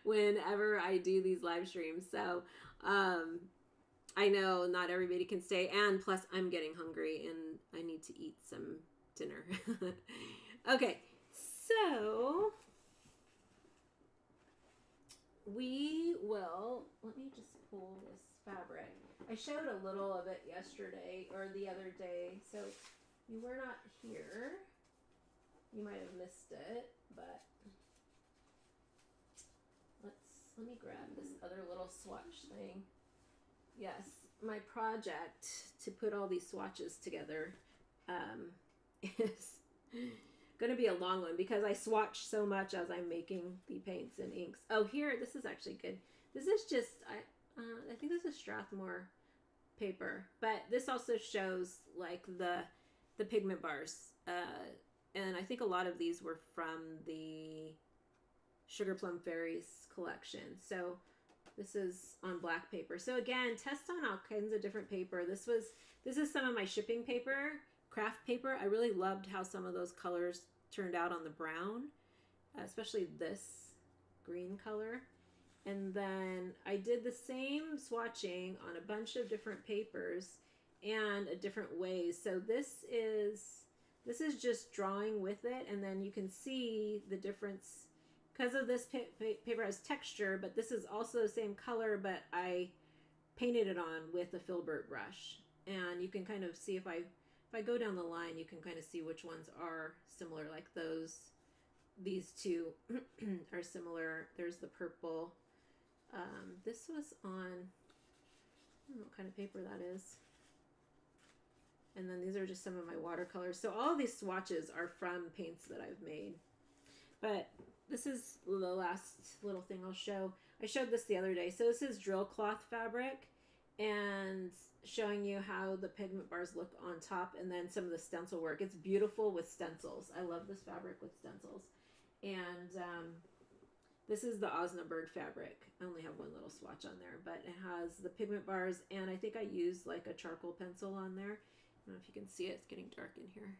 whenever I do these live streams, so I know not everybody can stay, and plus I'm getting hungry and I need to eat some dinner. Okay, so we will, let me just pull this fabric. I showed a little of it yesterday or the other day, so you were not here. You might have missed it, but let me grab this other little swatch thing. Yes, my project to put all these swatches together is going to be a long one because I swatch so much as I'm making the paints and inks. Oh, here, this is actually good. This is just, I think this is Strathmore paper, but this also shows like the pigment bars. And I think a lot of these were from the Sugar Plum Fairies collection. So this is on black paper. So again, test on all kinds of different paper. This is some of my shipping paper, craft paper. I really loved how some of those colors turned out on the brown, especially this green color. And then I did the same swatching on a bunch of different papers and different ways. So this is just drawing with it, and then you can see the difference because of this paper has texture, but this is also the same color, but I painted it on with a filbert brush. And you can kind of see if I go down the line, you can kind of see which ones are similar, like these two are similar. There's the purple. This was on, I don't know what kind of paper that is. And then these are just some of my watercolors. So all of these swatches are from paints that I've made. But this is the last little thing I'll show. I showed this the other day. So this is drill cloth fabric, and showing you how the pigment bars look on top, and then some of the stencil work. It's beautiful with stencils. I love this fabric with stencils. And this is the Osnaburg fabric. I only have one little swatch on there, but it has the pigment bars, and I think I used like a charcoal pencil on there. I don't know if you can see it. It's getting dark in here.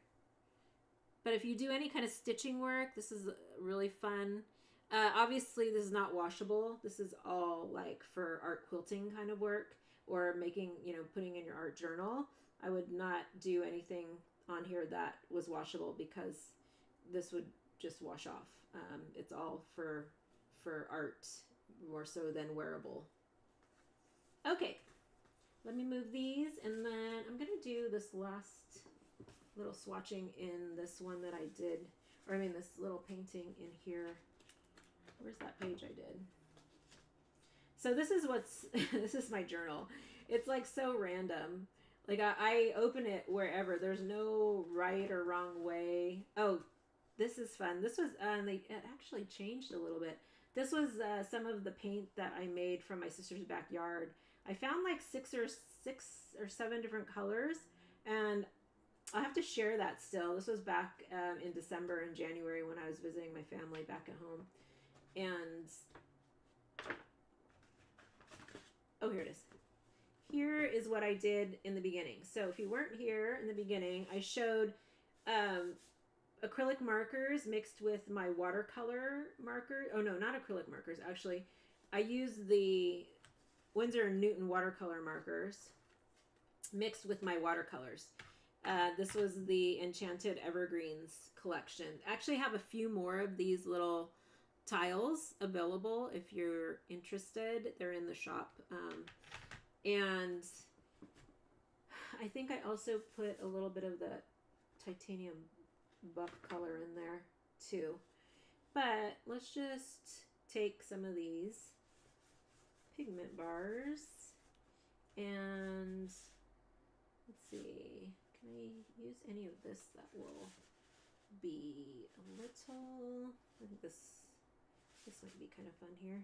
But if you do any kind of stitching work, this is really fun. Obviously, this is not washable. This is all like for art quilting kind of work, or making, putting in your art journal. I would not do anything on here that was washable, because this would just wash off. It's all for art more so than wearable. Okay, let me move these, and then I'm gonna do this last little swatching in this one that I did, or I mean this little painting in here. Where's that page I did? So this is this is my journal. It's like so random. Like I open it wherever. There's no right or wrong way. Oh, this is fun. This was, it actually changed a little bit. This was some of the paint that I made from my sister's backyard. I found like six or seven different colors, and I'll have to share that still. This was back in December and January when I was visiting my family back at home. And oh, here it is. Here is what I did in the beginning. So if you weren't here in the beginning, I showed acrylic markers mixed with my watercolor marker. Oh no, not acrylic markers. Actually, I used the Winsor & Newton watercolor markers mixed with my watercolors. This was the Enchanted Evergreens collection. I actually have a few more of these little tiles available if you're interested. They're in the shop. And I think I also put a little bit of the titanium buff color in there too. But let's just take some of these pigment bars and let's see, can I use any of this that will be a little, I think this might be kind of fun here.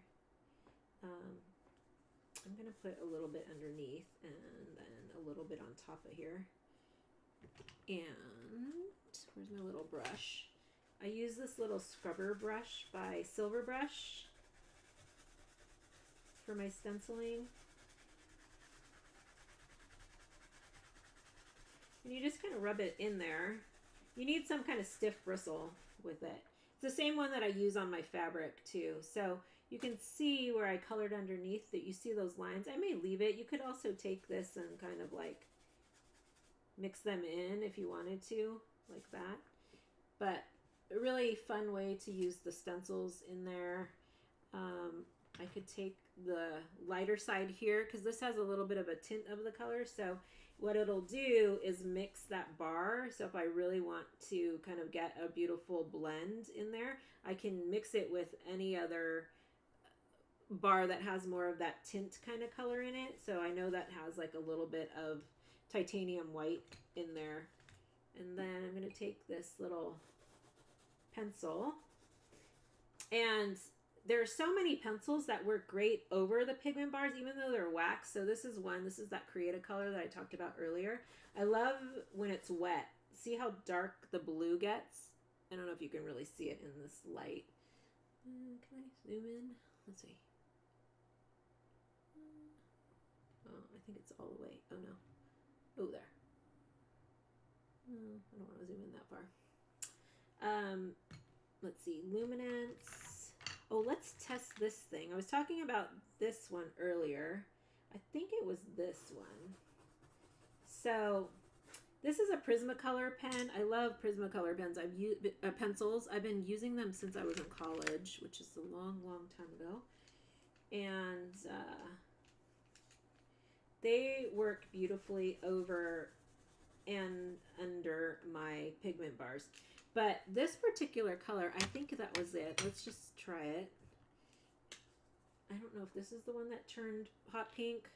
I'm going to put a little bit underneath and then a little bit on top of here. And where's my little brush? I use this little scrubber brush by Silver Brush for my stenciling. And you just kind of rub it in there. You need some kind of stiff bristle with it. It's the same one that I use on my fabric too. So you can see where I colored underneath that you see those lines. I may leave it. You could also take this and kind of like mix them in if you wanted to, like that. But a really fun way to use the stencils in there. I could take the lighter side here because this has a little bit of a tint of the color. So what it'll do is mix that bar. So if I really want to kind of get a beautiful blend in there, I can mix it with any other bar that has more of that tint kind of color in it. So I know that has like a little bit of titanium white in there. And then I'm going to take this little pencil, and there are so many pencils that work great over the pigment bars, even though they're wax. So this is one. This is that Create a color that I talked about earlier. I love when it's wet. See how dark the blue gets? I don't know if you can really see it in this light. Can I zoom in? Let's see. Oh, I think it's all the way. Oh no. Oh, there. I don't want to zoom in that far. Let's see, luminance. Oh, let's test this thing. I was talking about this one earlier. I think it was this one. So this is a Prismacolor pen. I love Prismacolor pens. I've used pencils. I've been using them since I was in college, which is a long, long time ago. And they work beautifully over and under my pigment bars. But this particular color, I think that was it. Let's just try it. I don't know if this is the one that turned hot pink.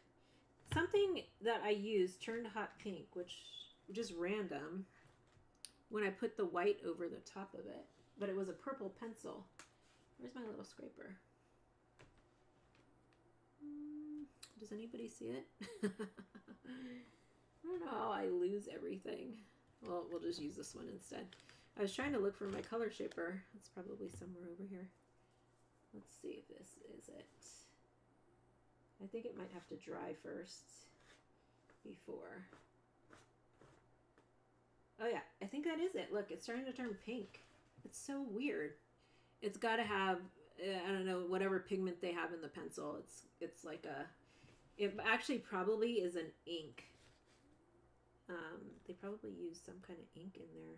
Something that I used turned hot pink, which just random when I put the white over the top of it. But it was a purple pencil. Where's my little scraper? Does anybody see it? I don't know how I lose everything. Well, we'll just use this one instead. I was trying to look for my color shaper. It's probably somewhere over here. Let's see if this is it. I think it might have to dry first before. Oh yeah, I think that is it. Look, it's starting to turn pink. It's so weird. It's got to have, I don't know, whatever pigment they have in the pencil. It's like a, it actually probably is an ink. They probably use some kind of ink in there.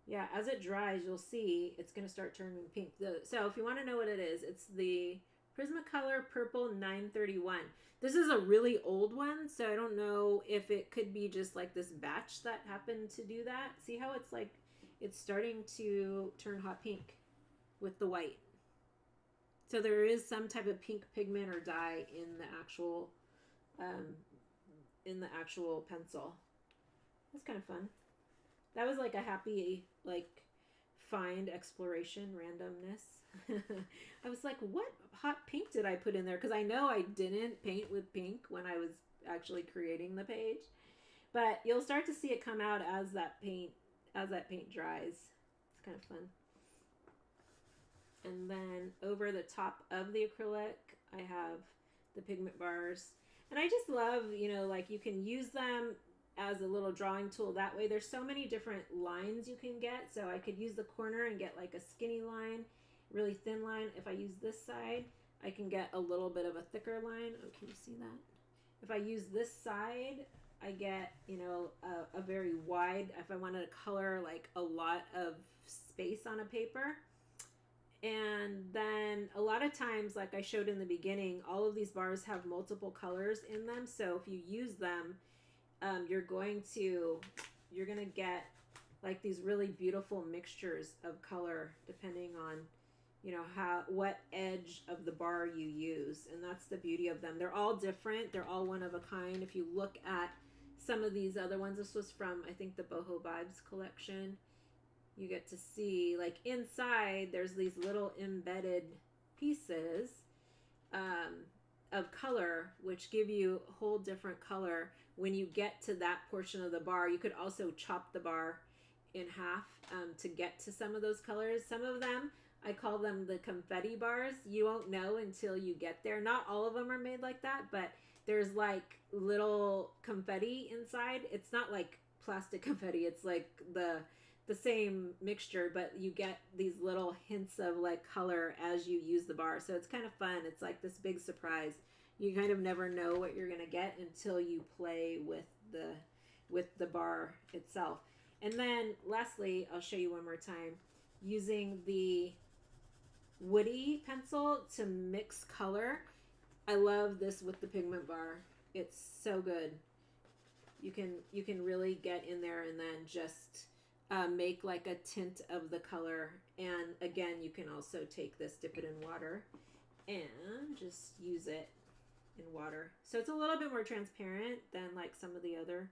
Yeah, as it dries, you'll see it's going to start turning pink. So if you want to know what it is, it's the Prismacolor Purple 931. This is a really old one, so I don't know if it could be just like this batch that happened to do that. See how it's like, it's starting to turn hot pink with the white. So there is some type of pink pigment or dye in the actual pencil. That's kind of fun. That was like a happy, like, find exploration randomness. I was like, what hot pink did I put in there? Because I know I didn't paint with pink when I was actually creating the page. But you'll start to see it come out as that paint dries. It's kind of fun. And then over the top of the acrylic, I have the pigment bars. And I just love, you know, like you can use them as a little drawing tool that way. There's so many different lines you can get. So I could use the corner and get like a skinny line, really thin line. If I use this side, I can get a little bit of a thicker line. Oh, can you see that? If I use this side, I get, you know, a very wide, if I wanted to color like a lot of space on a paper. And then a lot of times, like I showed in the beginning, all of these bars have multiple colors in them. So if you use them, you're gonna get like these really beautiful mixtures of color depending on, you know, what edge of the bar you use. And that's the beauty of them. They're all different. They're all one of a kind. If you look at some of these other ones, this was from, I think, the Boho Vibes collection. You get to see, like, inside there's these little embedded pieces of color, which give you a whole different color when you get to that portion of the bar. You could also chop the bar in half to get to some of those colors. Some of them, I call them the confetti bars. You won't know until you get there. Not all of them are made like that, but there's like little confetti inside. It's not like plastic confetti. It's like the same mixture, but you get these little hints of like color as you use the bar. So it's kind of fun. It's like this big surprise. You kind of never know what you're gonna get until you play with the bar itself. And then lastly, I'll show you one more time, using the woody pencil to mix color. I love this with the pigment bar. It's so good. You can really get in there and then just make like a tint of the color. And again, you can also take this, dip it in water, and just use it in water. So it's a little bit more transparent than like some of the other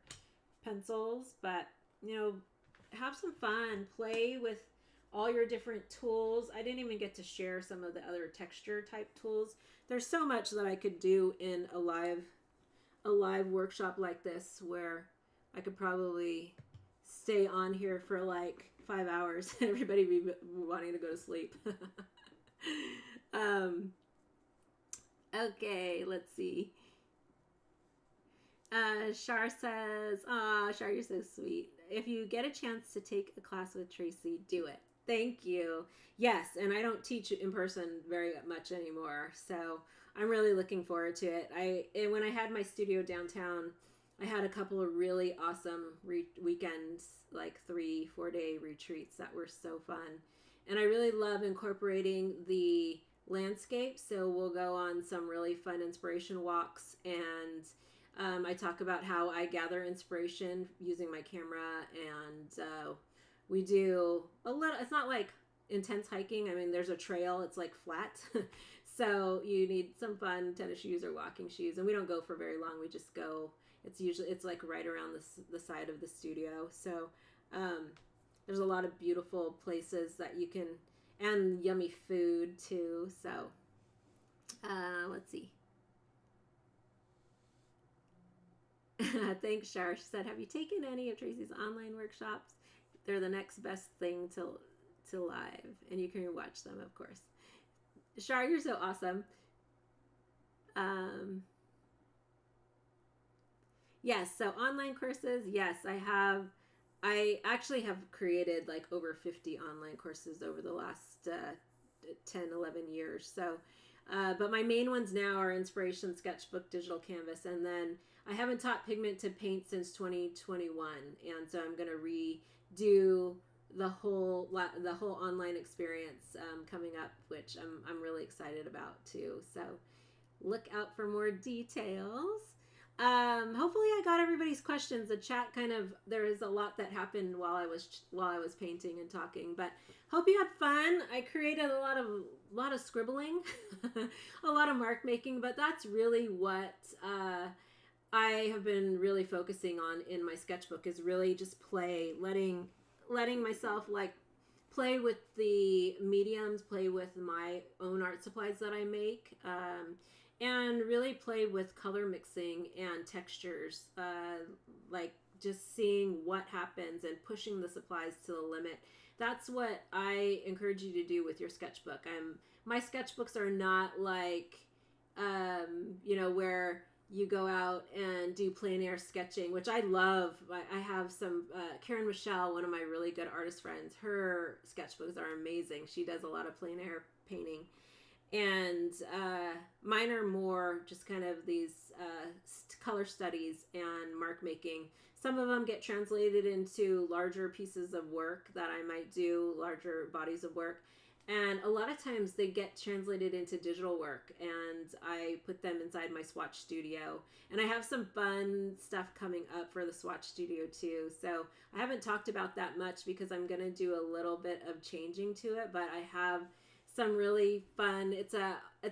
pencils, but you know, have some fun, play with all your different tools. I didn't even get to share some of the other texture type tools. There's so much that I could do in a live workshop like this, where I could probably stay on here for like 5 hours and everybody be wanting to go to sleep. Okay, let's see. Shar says, Shar, you're so sweet. If you get a chance to take a class with Traci, do it. Thank you. Yes, and I don't teach in person very much anymore, so I'm really looking forward to it. When I had my studio downtown, I had a couple of really awesome weekends, like 3-4 day retreats that were so fun. And I really love incorporating the landscape. So we'll go on some really fun inspiration walks, and I talk about how I gather inspiration using my camera, and we do a little, it's not like intense hiking. I mean, there's a trail, it's like flat. So you need some fun tennis shoes or walking shoes, and we don't go for very long. We just go, it's like right around the side of the studio. So there's a lot of beautiful places that you can, and yummy food too. So let's see. Thanks, Shar. She said, have you taken any of Traci's online workshops? They're the next best thing to live, and you can watch them, of course. Shar, you're so awesome. Yes, so online courses, yes, I actually have created like over 50 online courses over the last 10-11 years. So but my main ones now are Inspiration, Sketchbook, Digital Canvas, and then I haven't taught Pigment to Paint since 2021, and so I'm going to redo the whole online experience coming up, which I'm really excited about too. So look out for more details. Hopefully I got everybody's questions. The chat there is a lot that happened while I was painting and talking, but hope you had fun. I created a lot of scribbling, a lot of mark making, but that's really what I have been really focusing on in my sketchbook, is really just letting myself like play with the mediums, play with my own art supplies that I make, and really play with color mixing and textures, like just seeing what happens and pushing the supplies to the limit. That's what I encourage you to do with your sketchbook. My sketchbooks are not like, where you go out and do plein air sketching, which I love. I have some, Karen Michelle, one of my really good artist friends, her sketchbooks are amazing. She does a lot of plein air painting. And mine are more just kind of these color studies and mark making. Some of them get translated into larger pieces of work that I might do, larger bodies of work. And a lot of times they get translated into digital work, and I put them inside my Swatch Studio. And I have some fun stuff coming up for the Swatch Studio too. So I haven't talked about that much because I'm going to do a little bit of changing to it, but I have some really fun, it's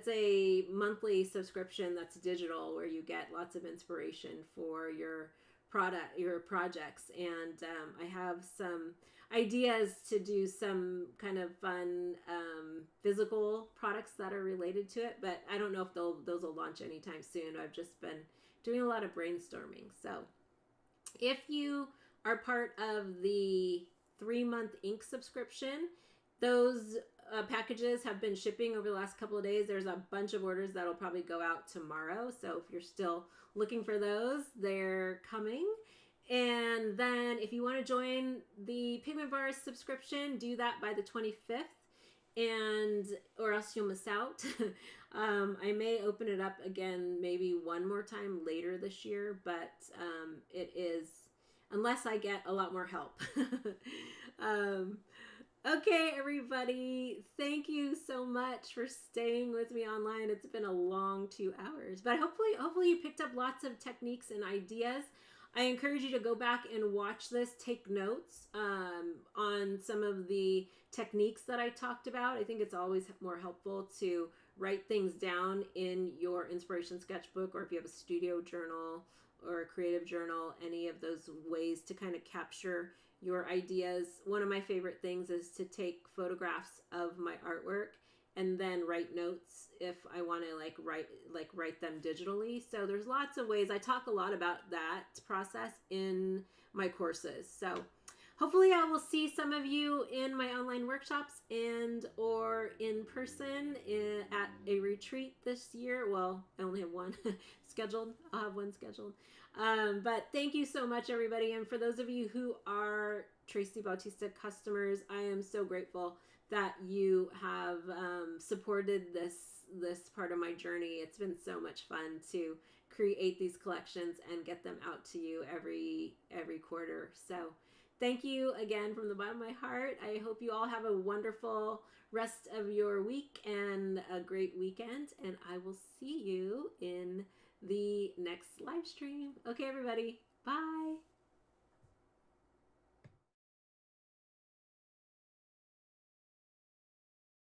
a monthly subscription that's digital, where you get lots of inspiration for your projects. And I have some ideas to do some kind of fun physical products that are related to it, but I don't know if those will launch anytime soon. I've just been doing a lot of brainstorming. So if you are part of the 3-month ink subscription, those packages have been shipping over the last couple of days. There's a bunch of orders that'll probably go out tomorrow. So if you're still looking for those, they're coming. And then if you want to join the Pigment Bars subscription, do that by the 25th, or else you'll miss out. I may open it up again maybe one more time later this year, but it is, unless I get a lot more help. Okay, everybody, thank you so much for staying with me online. It's been a long 2 hours, but hopefully you picked up lots of techniques and ideas. I encourage you to go back and watch this, take notes on some of the techniques that I talked about. I think it's always more helpful to write things down in your inspiration sketchbook, or if you have a studio journal or a creative journal, any of those ways to kind of capture your ideas. One of my favorite things is to take photographs of my artwork and then write notes if I want to write them digitally. So there's lots of ways. I talk a lot about that process in my courses. So hopefully I will see some of you in my online workshops and or in person at a retreat this year. Well, I only have one scheduled. I'll have one scheduled. But thank you so much, everybody. And for those of you who are Traci Bautista customers, I am so grateful that you have supported this part of my journey. It's been so much fun to create these collections and get them out to you every quarter. So thank you again from the bottom of my heart. I hope you all have a wonderful rest of your week and a great weekend. And I will see you in the next live stream. Okay, everybody. Bye.